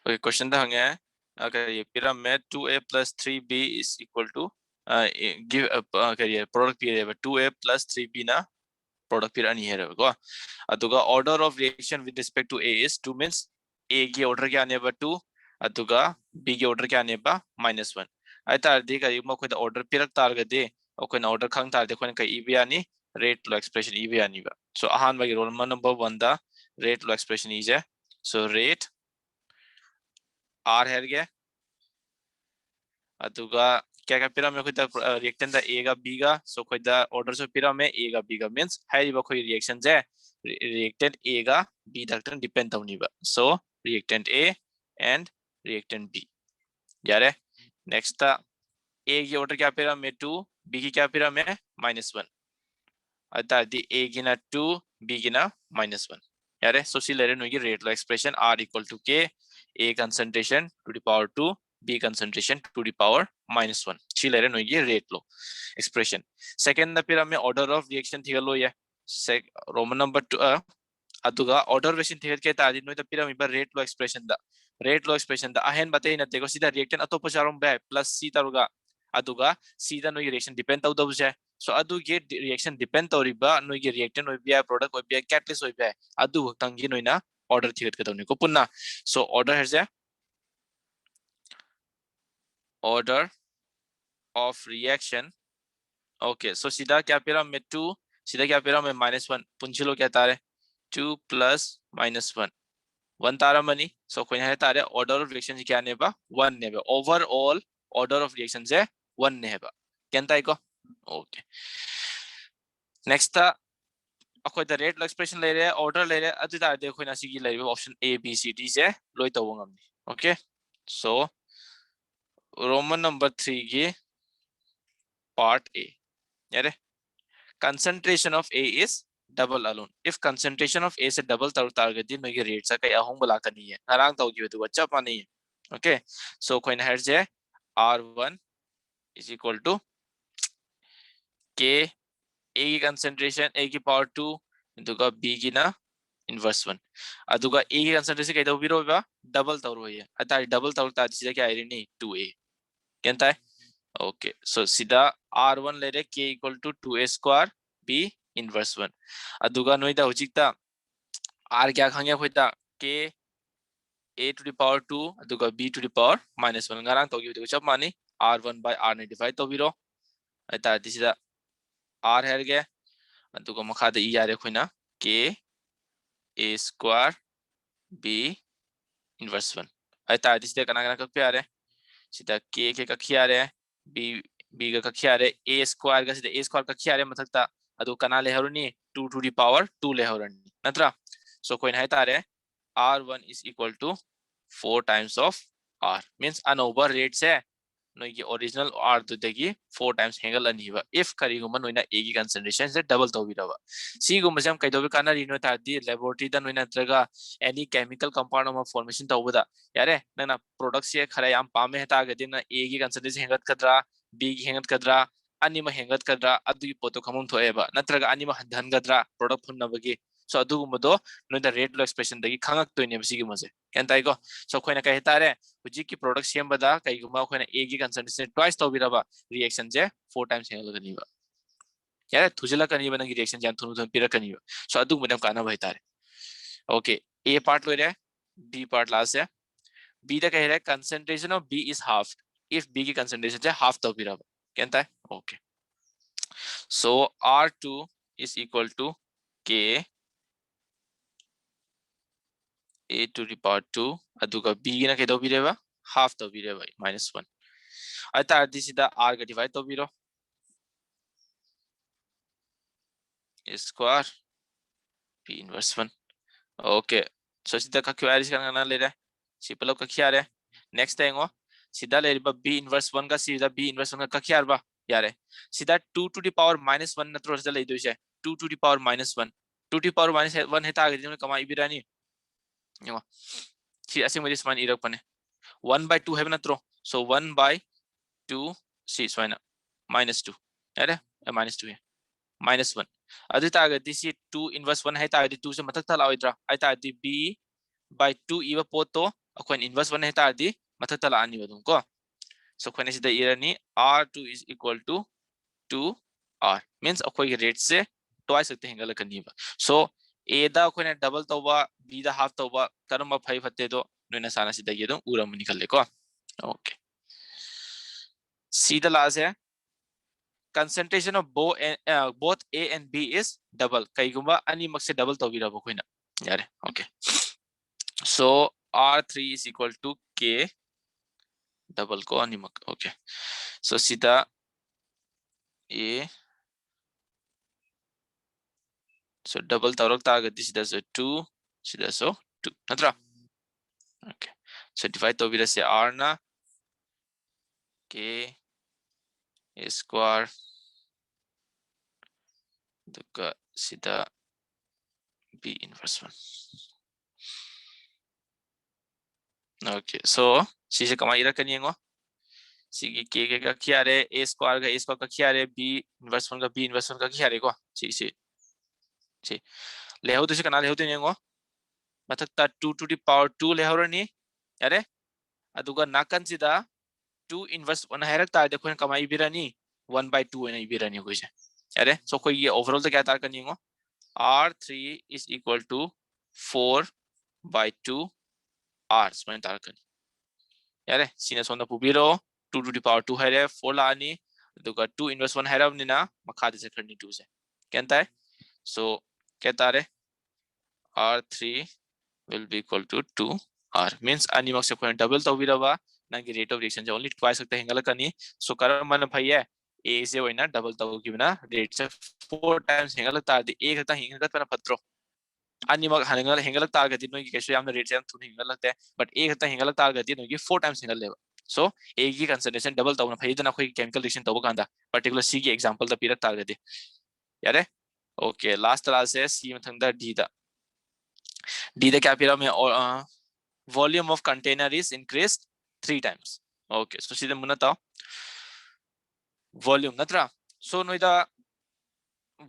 Okay question था हंगे है. अगर ये pyramid 2a plus 3b is equal to give अगर ये product period है 2a plus 3b ना product period नहीं है रहेगा. अतुगा order of reaction with respect to a is 2 means a की order क्या आने बा 2 अतुगा b की order क्या आने बा -1. आई तार दी का युग्म कोई order पिरक तार गदे और कोई order खंग तार दे कोई का e भी आनी rate law expression e भी आनी बा. So आहान बाकी roll number 1 दा rate law expression is है. So rate R है क्या अतुगा क्या क्या पिरा में कोई दा reactant दा A का B का so कोई दा order से पिरा में A का B का means है ये कोई reaction है reactant A का B तक depend होनी बा. So reactant A and reactant B यारे next ता A की order क्या पिरा में 2 B की क्या पिरा में -1 अतः दी A की ना 2 B की ना -1 यारे so सी ले रहे नोगी rate law expression R equal to K A concentration to the power 2 B concentration to the power -1 सी ले रहे नोगी rate law expression. Second ना पिरा में order of reaction थी गलो ये Roman number 2 अतुगा order reaction थी के ताजी नोई ता पिरा में पर rate law expression दा rate law expression दा अहेन बातें ही नते को सीधा reactant अतो पचारों बे plus C तारुगा अतुगा सीधा नोई reaction depend ताउ दब जाए. So adu ge reaction depend toriba no ge reactant oibia product oibia catalyst oibia adu tangi noina order thiget kadoni ko punna. So order has a order of reaction. Okay, so सीधा क्या पेरा में 2 सीधा क्या पेरा में -1 पुंछलो क्या तारे 2 plus -1 1 तारा मनी. So कोई है तारे order of reaction क्या ने बा 1 ने बा overall order of reaction से 1 ने बा केंता इको. Okay, next था अखोई द rate law expression ले रहे order ले रहे अदु तार देखो ना सी की ले रहे option A B C D से लोई तो वंगम नहीं. Okay, so Roman number 3 की part A यारे concentration of A is double alone. If concentration of A से double तार गदी नोगी rate सा कई अहोंग बुला करनी है हरांग ताऊ की वैसे बच्चा पानी है. Okay, so कोई ना है जे R1 is equal to K A की concentration A की power 2 into का B की ना inverse 1 अदुगा A की concentration कहते हो बिरो बा double ताऊ रही है अतः double ताऊ तार सीधा क्या आयरन नहीं 2A कहता है. Okay, so सीधा R1 ले रहे K equal to 2A square B inverse 1 अदुगा नोई ता उचिता R क्या खांगे होता K A to the power 2 अदुगा B to the power -1 ngarang तो की जब मानी R1 by R ने divide तो बिरो अतः सीधा R है क्या अदुगा मखादे E आ रहे कोई ना K A square B inverse 1 अतः सीधा कना कक पे आ रहे सीधा K के कक्षी आ रहे B का कक्षी आ रहे A square का सीधा A square कक्षी आ रहे मतलब ता अदु कना ले हरुनी 2 to the power 2 ले हरुनी नत्रा. So कोई नहीं तारे R1 is equal to 4 times of R means an over rate से नो ये original R तो देगी 4 times हैंगल अनिवा if करी गुमन नोइना A की concentration से double तो भी रहा C गुमन से हम कई दो भी काना रीनो तादी laboratory दा नोइना तरगा any chemical compound of formation तो उबदा यारे ना product से खरा याम पामे है तागे दिन ना A की concentration हैंगत कदरा B की हैंगत कदरा अनिमा हैंगत कदरा अदु की पोतो खमुम तो एबा ना तरगा अनिमा धन कदरा product फुन नबगी. So adu gumodo no the rate law expression dagi khangak to ne bisi gi mase kentai ko so khoina kai tare huji ki product sem bada kai guma khoina A ki concentration twice to biraba reaction je 4 times hela gani ba यार थुजला कनी बना की reaction जान थुनु थुन पिरा कनी सो अदु मदम काना भाई तारे. ओके A पार्ट ले रहा है B पार्ट लास्ट है B दा कह रहा है concentration of B is half if B की concentration है half तो बिरा कहता है. Okay so R2 is equal to K A to the power 2 अदुगा B की ना कहदो बिरेवा half to be by -1 aita this is the r ga divide to biro square b inverse 1 okay so sida ka kyu iris kana le re si palo ka kya re next time go sida le ba b inverse 1 ka sida b inverse 1 ka kya ba yare sida 2 to the power -1 na tro le do se 2 to the power -1 2 to the power -1 heta ga din kama ibirani yo si asing mo this man irak pane 1 by 2 have na tro so 1 by 2 see so na -2 yare -2 है -1 adu ta ga this 2 inverse 1 hai ta ga 2 se mathak ta la oidra ai ta di b by 2 iba poto akhoin inverse 1 hai ta di mathak ta la ani badum ko so khone sida irani r2 is equal to 2r means akhoi ge rate se twice sakte hengala kani ba so a da khoina double toba b da half toba karamba phai phatte do noina sana sida ye do uram nikhalle ko okay c the last hai concentration of both A and B is double. Kaigumba ani makse double to bira bokoina. Yare. Okay. So R3 is equal to K double ko ani mak. Okay. So sida A. So double tarok target this is 2. Sida so 2. Natra. Okay. So divide to bira se R na K A square. Duka sida B inverse 1. Okay, so si se kama ira kaniengo si k ka kya re a square ka kya re b inverse 1 ka b inverse 1 ka kya re ko si leho to se kana leho te nengo mathak ta 2 to the power 2 leho rani are aduga nakan sida 2 inverse 1 harak ta de khon kama ibirani 1 by 2 ena ibirani ko se are so koi ye overall to kya tar kaniengo r3 is equal to 4 by 2 r smain tar kani yare sine sonda pubiro 2 to the power 2 hai re 4 la ani duga 2 inverse 1 hai ra nina makha de se khani 2 se kenta hai so keta re r3 will be equal to 2r means ani mak se point double to biraba nangi rate of reaction only twice sakta hengala kani so karam man phaiye a se oina double to gibna rate se 4 times hengala ta di ek ta hengala ta patro ani mak hengala hengala ta ga di no gi kesu yamna rate se thun hengala te but ek ta hengala ta ga di no gi 4 times hengala leba so a की concentration double तब ना भाई इतना कोई chemical reaction तब कहाँ था particular C की example तब पीरक तार गए यारे okay last class है C में थंगदा D दा क्या पीरा में volume of container is increased 3 times okay so सीधे मुन्ना ताओ volume नत्रा so नोइदा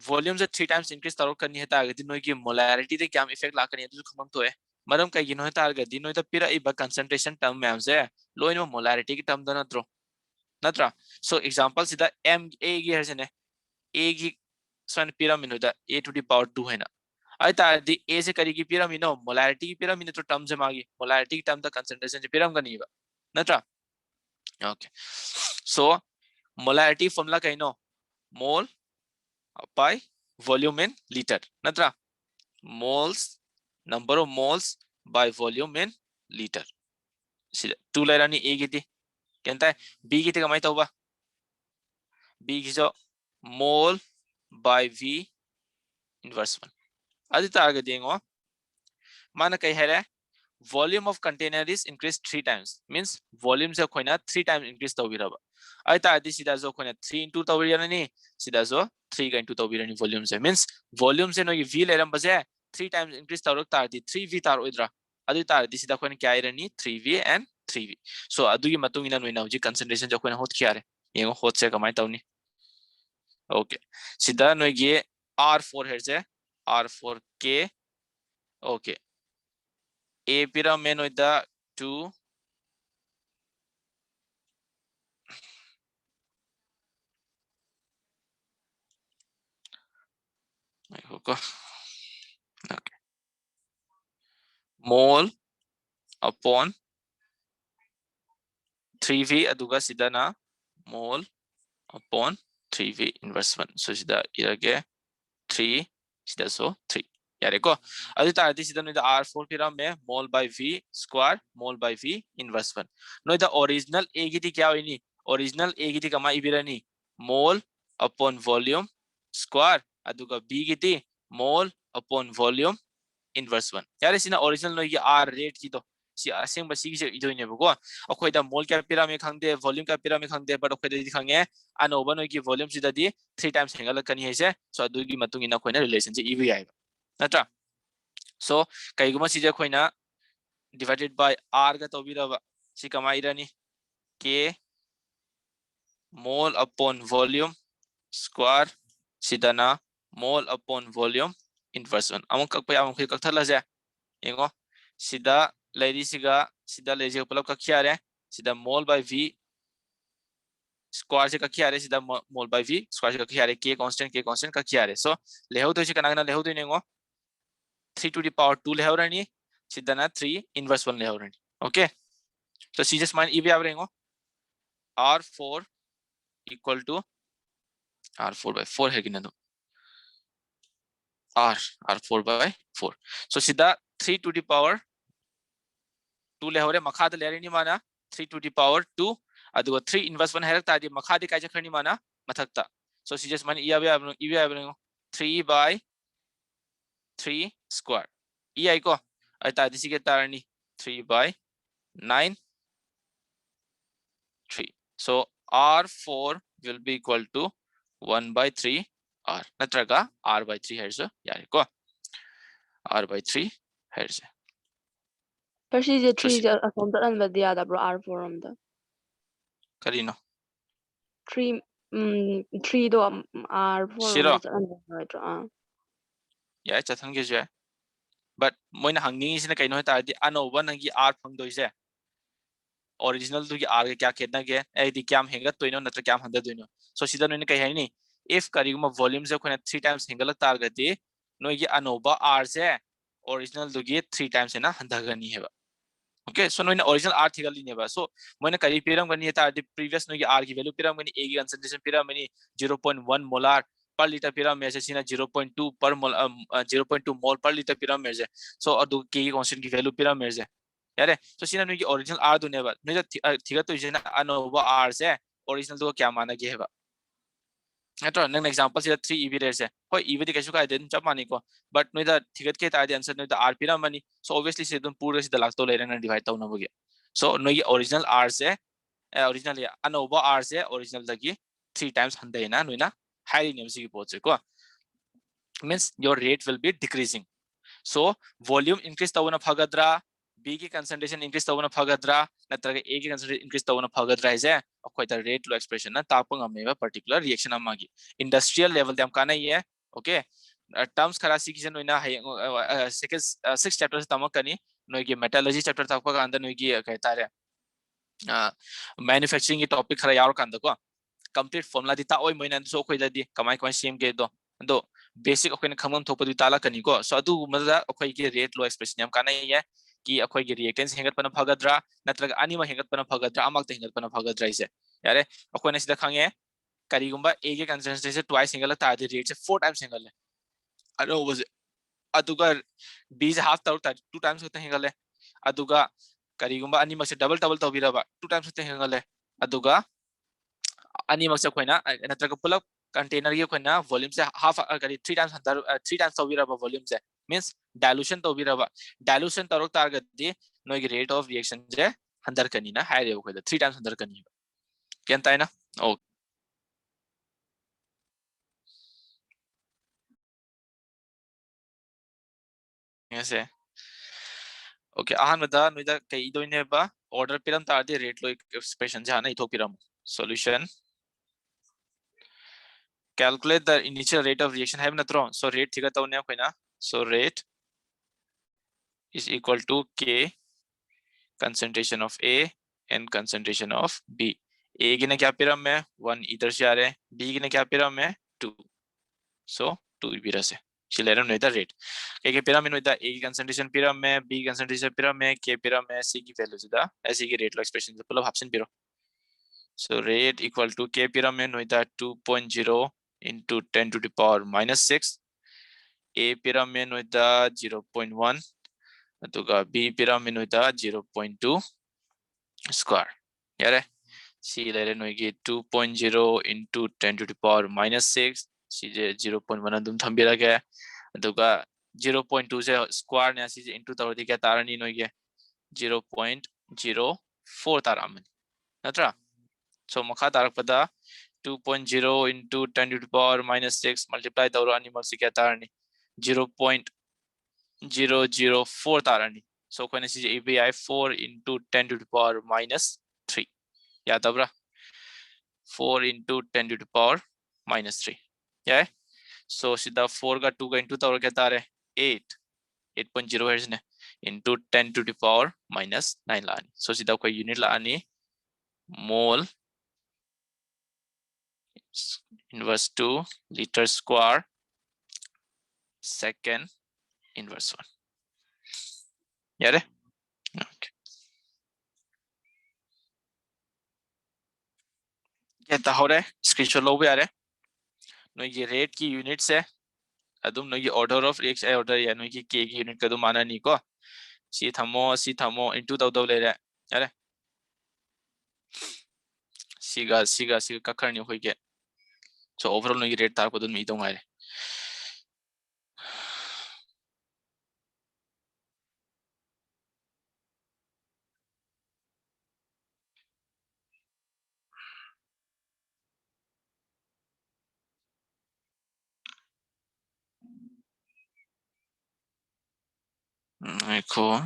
volume से 3 times increase तारो करनी है तार गए नोइ की molarity ते क्या effect ला करनी है तो खमंग तो है मरम का गिनो है तार गए नोइदा पीरा इबा concentration term में हमसे लोइन में molarity की term दा नत्रो natra so example sida m a gi harsene a gi swan pyramid hoda a to the power 2 hai na ai ta di a se kari ki pyramid no molarity ki pyramid to term se magi molarity ki term the concentration se pyramid ka nahi ba natra okay so molarity formula kai no mole by volume in liter natra moles number of moles by volume in liter sida 2 lairani a gi di kenta b ki te kamai tauba b ki jo mole by v inverse 1 adi targa dengo mana kai hai volume of container is increased 3 times means volume se koina 3 times increase tawiraba ai ta adi sida jo koina 3 into tawirani ni sida jo 3 ga into tawirani volume se means volume se no ye v leram baje 3 times increase tawrok tar di 3v tar oidra adi tar di sida koina kya irani 3v and 3v so adu gi matung ina noina uji concentration jo koina hot kya re yengo hot se kamai tawni okay sida no ye r4 herse r4k okay a pyramid with the 2 okay mole upon 3v aduga sida na mole upon 3v inverse 1 so sida irage 3 sida so 3 यारे को अदु तारदी सिदा नोइदा R4 पिरामे mole by V square mole by V inverse 1 नोइदा original A गिति क्या होइनी original A गिति कमा इबिरानी mole upon volume square अदुगा B गिति mole upon volume inverse 1 यारे सिना original नोइगी R rate की तो सी असेंग बसी की इदोइने बको अखोइदा mole क्या पिरामे खंगदे volume क्या पिरामे खंगदे बट अखोइदा दि खंगे अनोबा नोइगी volume सिदा दि 3 times हेंगल कनी हेसे सो अदुगी मतुंग इना खोइना relation से इबि याइ नत्रा so kaiguma sije khoina divided by r ga tobiraba si kama irani k mole upon volume square sidana mole upon volume inverse 1 among kakpa among khoi kakthala je yengo sida lairi siga sida leje pulap kakhiare sida mole by v square se kakhiare sida mole by v square se kakhiare k constant kakhiare so leho to se kana kana leho to nengo 3 to the power 2 lehaurani sidana 3 inverse 1 lehaurani okay so she just mind ev avrengo r4 equal to r4 by 4 है किना r4 by 4 so sida 3 to the power 2 lehaure makha da lerani mana 3 to the power 2 aduga 3 inverse 1 herak ta di makha di kai jakhani mana mathakta so she just mind ev avrengo 3 by 3 square e ai ko ata disi ke tarani 3 by 9 3 so r4 will be equal to 1 by 3 r natraga r by 3 hertz yare ko r by 3 hertz पर सीजे 3 जे असम त अन बदिया दा bro R4 हम the karino 3 3 दो R4 Shiro. हम द अन राइट ya chathan ge je but moina hangni isina kaino ta di anova nangi r phang doise original to ki r ke kya khedna ge ai di kyam henga toino natra kyam handa doino so sida noine kai haini if kariguma volume se khona 3 times hengal targati no gi anova r se original to gi 3 times na handa gani heba okay so noine original r thigali neba so moina kari piram gani ta di previous no gi r ki value piram gani a gi concentration piram gani 0.1 molar per liter piram me sina 0.2 per mol 0.2 mol per liter piram me so adu k gi constant ki value piram me यारे so sina no gi original r do neba no thiga to jena anova r se original to kya mana ge heba ato nang example sida 3 ev re se hoi ev di kaishu ka den chap mani ko but no da thigat ke ta di answer no da r piram mani so obviously se dun pura sida lagto le rena divide ta na boge so no gi original r se original ya anova r se original da gi 3 times handai na no na high name si po che ko means your rate will be decreasing so volume increase tawna phagadra B की concentration increase तवना फगद्रा नत्रगा A की concentration increase तवना फगद्रा है अखोय the rate law expression ना Tapang अमेवा particular reaction अमागी industrial level दम काना ये okay terms खरा सी किजन नोइना है second 6 chapter से तमक कनी नोइगी metallurgy chapter तक का अंदर नोइगी कहता है manufacturing की topic खरा यार कांद को complete formula दी ता ओय मोइना सो खोय दी कमाई कमाई सेम के दो basic अखोय न खमम थोप दी ताला कनी को so अदु मजा अखोय की rate law expression यम काना ये कि अखोय की reactance हेंगत पन फगद्रा नत्रगा अनिमा हेंगत पन फगद्रा अमक हेंगत पन फगद्रा इसे यारे अखोय न सिदा खंगे करीगुंबा A के concentration से twice हेंगल ता दी rate से 4 times हेंगल है अरो was अदुगा B से half ता 2 times होते हेंगल है अदुगा करीगुंबा अनिमा से double तो बिराबा 2 times होते हेंगल है अदुगा अनिमा से खोइना नत्रगा पुलप container ये खोइना volume से half करी 3 times 3 times तो बिराबा volume से means dilution तो बिराबा dilution तरोक target दी नो की rate of reaction जे अंदर कनी ना higher हो खोइदा 3 times अंदर कनी क्या ताई ना ओ ऐसे ओके आहान मदा नोइदा कई दोइने बा order पिरम तारदे rate law expression जाना इथो पिरम solution calculate the initial rate of reaction have natro so rate thiga tawne koina so rate is equal to k concentration of A and concentration of B A की ने क्या पिरम में 1 इधर से आ रहे B की ने क्या पिरम में 2 so 2 इधर से चिलेरम नहीं था rate के पिरम में नहीं था A की concentration पिरम में B concentration पिरम में K पिरम में C की वैल्यू सीधा ऐसे की rate law expression से मतलब ऑप्शन पिरो so rate equal to K पिरम में नहीं था 2.0 into 10 to the power minus 6 A pyramid noida 0.1 aduga B pyramid noida 0.2 square yare C lere noigi 2.0 into 10 to the power minus 6 C 0.1 adum thambirage aduga 0.2 se square ne C into tawdi kya tarani noige 0.04 taramani natra so makha tarakpada 2.0 into 10 to the power minus 6 multiply tawro animal se kya tarani 0.004 tarani so kone si ABI 4 into 10 to the power minus 3 yeah tabra 4 into 10 to the power minus 3 yeah so sida 4 ka 2 ka into tawro kya tare 8.0 hertz ne into 10 to the power minus 9 laani so sida koi unit laani mole inverse 2 liter square second inverse 1 yeah okay yeah tahore screenshot lo be are no ye rate ki unit se adum no ye order of reaction order ya no ki k ki unit ka do mana ni ko si thamo into daw le re are siga ka kharni hoi ge so overall no ye rate tar ko do mi dong are cool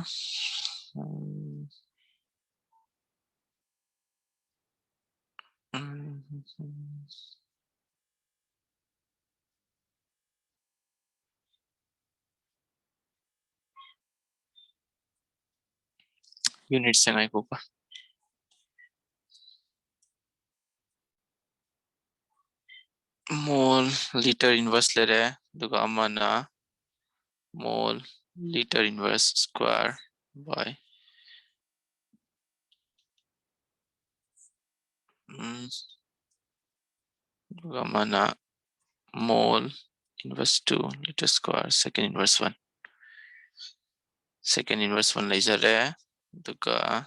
unit se ngai ko pa mole liter inverse le re duga amana mole liter inverse square by duga amana mole inverse 2 liter square second inverse 1 laser re duga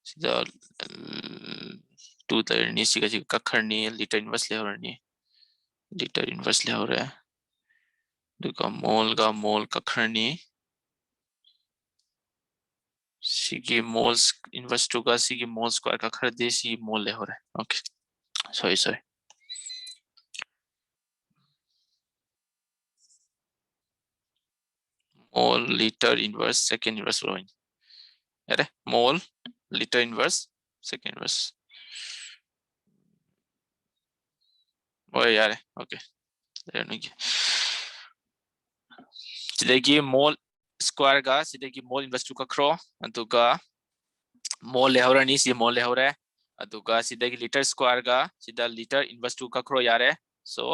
sida 2 tar ni siga ka kharni liter inverse le horni liter inverse le hore duga mole ka kharni sigi moles inverse 2 ka sigi mole square ka khar de si mole le hore okay sorry mole liter inverse second inverse rowing are mole liter inverse second inverse oh yare okay there no sidagi mole square ga sidagi mole inverse 2 ka khro aduga mole le hore ni si mole le hore aduga sidagi liter square ga sida liter inverse 2 ka khro yare so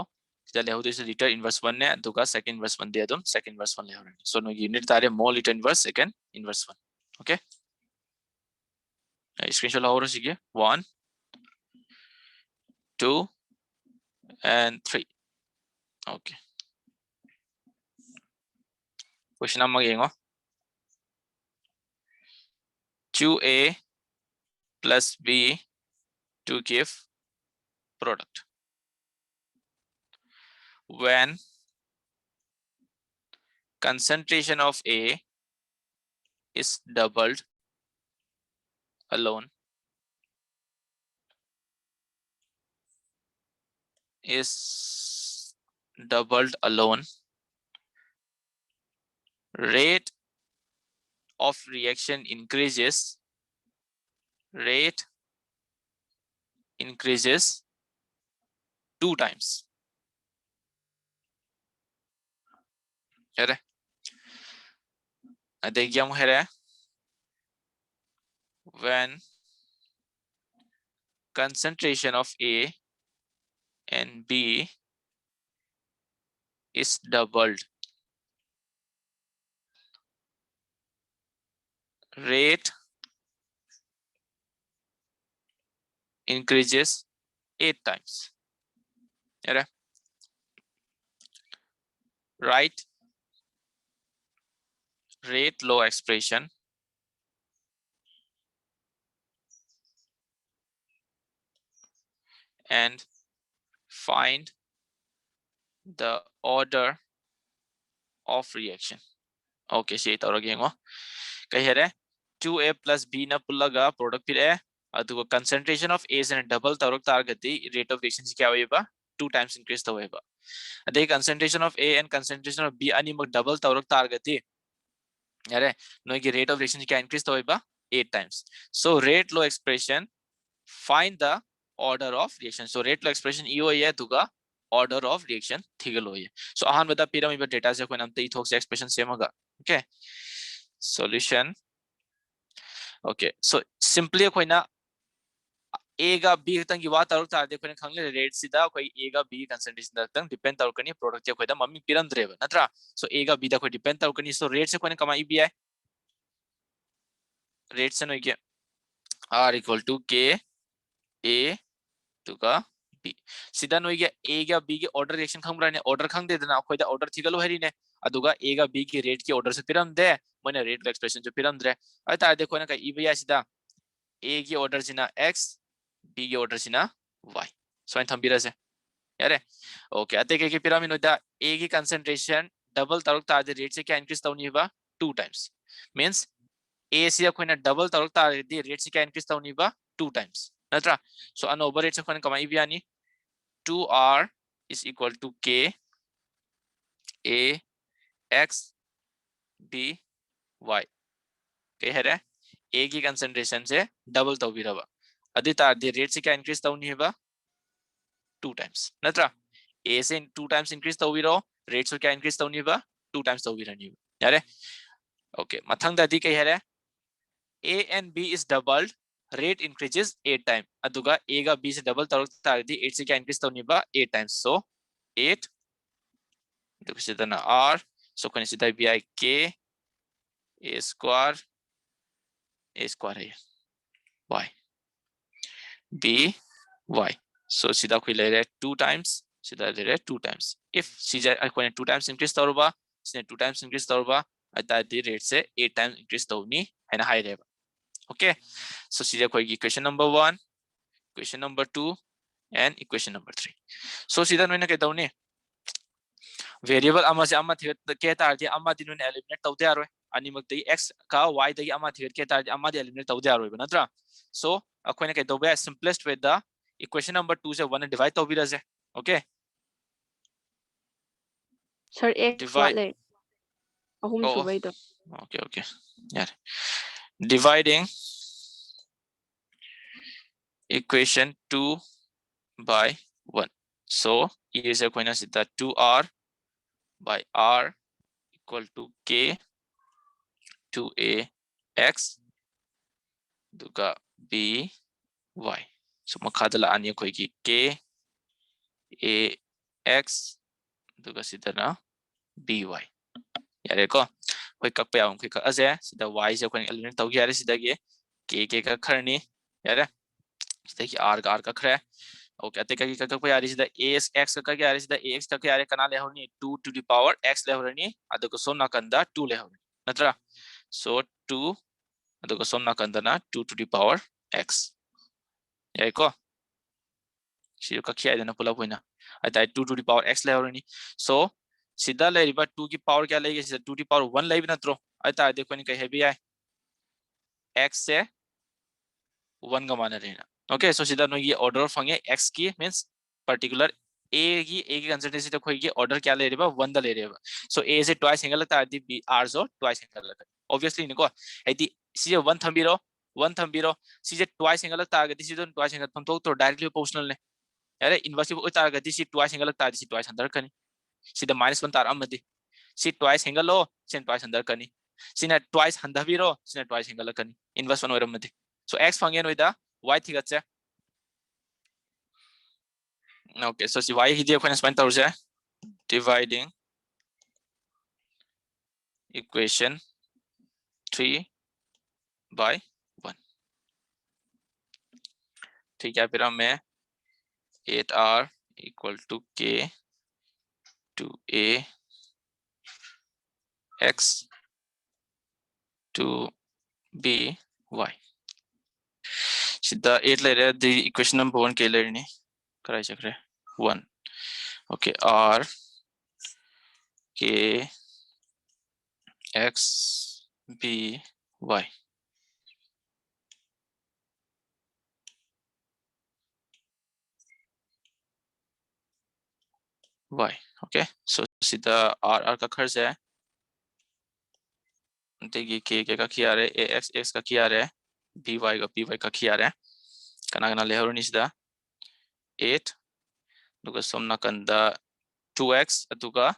sida le hore liter inverse 1 ne aduga second inverse 1 de adum second inverse 1 le hore so no unit tare mole liter inverse second inverse 1 okay screenshot la hore sige 1 2 and 3 okay question number gengo 2a plus b to give product when concentration of A is doubled alone rate of reaction increases 2 times here adegiam here when concentration of A and B is doubled rate increases 8 times here write rate law expression and find the order of reaction. Okay, see tawrage ngo kai here 2a plus b na pullaga product pire adugo concentration of a and double tawrak targati rate of reaction kya hoiba 2 times increase hoiba ade concentration of a and concentration of b ani mak double tawrak targati yare noi ki rate of reaction kya increase hoiba 8 times. So rate law expression find the order of reaction. So rate law expression eo ye duga order of reaction thigalo ye. So ahan bada pyramid data se koina amte ethok expression semaga. Okay, solution. Okay, so simply koina a ga b tang gi wa taruk tar de koina khangle rate sida koi a ga b concentration da tang depend tar kani product je koida mami piram dreva natra. So a ga b da koi depend tar kani. So rate se koina kama ebi rate se no ke r equal to k a to ka b sida no ke a ga b ke order reaction khang rane order khang de dana koida order thigalo hari ne aduga a ga b ki rate ki order se piram de moina rate expression jo piram dre ai ta de koina ka ebi sida a ki order sina x b ki order sina y. So in thambira se yare okay ate ke pyramid da a ki concentration double taruk ta de rate se kya increase tawni ba 2 times means a se koina double taruk ta de rate se kya increase tawni ba 2 times natra. So an over rate se koina kama ibiani 2r is equal to k a x b y ke here a की concentration से double तौबीरबा अदि तार दे rate से क्या increase तौनी है बा 2 times नत्रा a से 2 times increase तौबीरो rate से क्या increase तौनी है बा 2 times तौबीरनी यारे okay मथंग दादी के here a and b is doubled rate increases 8 times अदुगा a का b से double तार दी 8 से क्या increase तौनी बा 8 times so 8 तो किसी तरह r so कौन सी तरह bi k a square है y b y so सीधा कोई ले रहा है 2 times सीधा ले रहा है 2 times if सीधा कोई 2 times increase तौरबा इसने 2 times increase तौरबा अतः दी rate से 8 times increase तौनी है ना high रहेगा. Okay, so सीधा कोई equation number 1 equation number 2 and equation number 3. So सीधा नोइना कहता हूँ ने variable अमा से अमा थिगत कहता है कि अमा दिनों ने eliminate तौते आ रहे अनि मगते x का y दगी अमा थिगत कहता है अमा दे eliminate तौते आ रहे बनत्रा. So अखोने कहता हूँ simplest with the equation number 2 से 1 divide तो भी रहे. Okay, Sir x divide wale. Ahum oh subay okay yeah dividing equation 2 by 1. So ये से कोई ना सीधा 2r by r equal to k 2a x दुगा b y. So makadala ani कोई की k a x दुगा सीधा ना b y. यारे को कोई कब पे आऊँ कोई का अज़े सीधा y से कोई एलिमेंट तो यारे सीधा ये k का खरनी यारे सीधा की r का खरा है. ओके अते का कब पे आ रही सीधा x का क्या आ रही सीधा ax का क्या आ रही कना ले होनी 2 to the power x ले होनी अदको सोम ना कंदा 2 ले होनी नत्रा. So 2 अदको सोम ना कंदा ना 2 to the power x यारे को सीधो का क्या है ना पुला पुना अतः 2 to the power x ले होनी. So सीधा ले रिबा 2 की पावर क्या लेगी सीधा 2 की पावर 1 ले भी ना त्रो अतः देखो नहीं कहीं भी है x से 1 का मान रहना. ओके सो सीधा नो ये ऑर्डर ऑफ फंगे x की मींस पर्टिकुलर a की कंसिस्टेंसी तक होगी ऑर्डर क्या ले रहे बा 1 दा ले रहे बा. सो a से ट्वाइस एंगल लगता है दी b r जो ट्वाइस एंगल लगता है ऑब्वियसली इनको ऐती सी 1 थंबीरो सी जे ट्वाइस एंगल लगता है दी सी ट्वाइस एंगल पंतो तो डायरेक्टली प्रोपोर्शनल ने यारे इनवर्सली उतार गति सी ट्वाइस एंगल लगता है सी ट्वाइस अंदर कनी सीधा -1 तार अमदी सी ट्वाइस एंगल लो सी ट्वाइस अंदर कनी सीना ट्वाइस हंदबीरो सीना ट्वाइस एंगल कनी इनवर्स 1 ओरम मदी. So x फंगे नोइदा y थिगत okay so si y हिजे कोइन स्पेंड तौर से dividing equation 3 by 1 ठीक है. फिर हमें 8r equal to k 2a x to b y. The 8 layer the equation number 1 ke layer ni karai chakre 1. Okay, r k x b y. Y. Okay, so सीधा r का खर्च है देखिए k का क्या है ax x का क्या है by का क्या है कना ले हो निस्दा 8 दुगा सोमना कंदा 2x अतुगा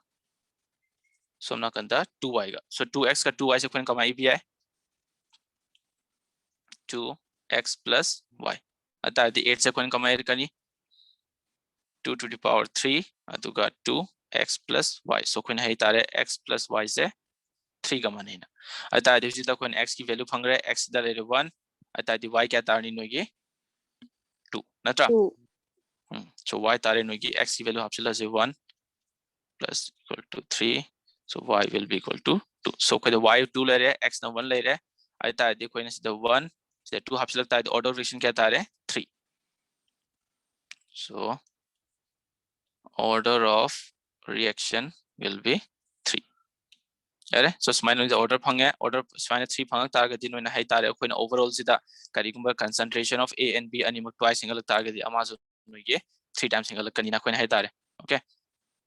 सोमना कंदा 2y का so 2x का 2y से कोन कमाई भी है 2x plus y अतः the 8 से कोन कमाई कनी 2 to the power 3 अतुगा 2x plus y so कोन है तारे x plus y से 3 का मान है ना अतः दिवसी तक कोन x की वैल्यू फंग रहे x इधर ले 1 अतः the y क्या तारनी नोगी 2 नत्रा 2 so y तारे नोगी x की वैल्यू आपसे लगे 1 plus equal to 3 so y will be equal to 2 so कोई y 2 ले रहे x ना 1 ले रहे अतः देखो इन्हें सीधा 1 सीधा 2 आपसे लगता है order of reaction क्या तारे 3 so order of reaction will be 3 अरे so smile the order fungi order smile 3 फंग Targe दिन में है तारे कोई overall सीधा करीबन concentration of A and B animal twice single Targe दी अमाज़ में ये 3 times single कनीना कोई है तारे okay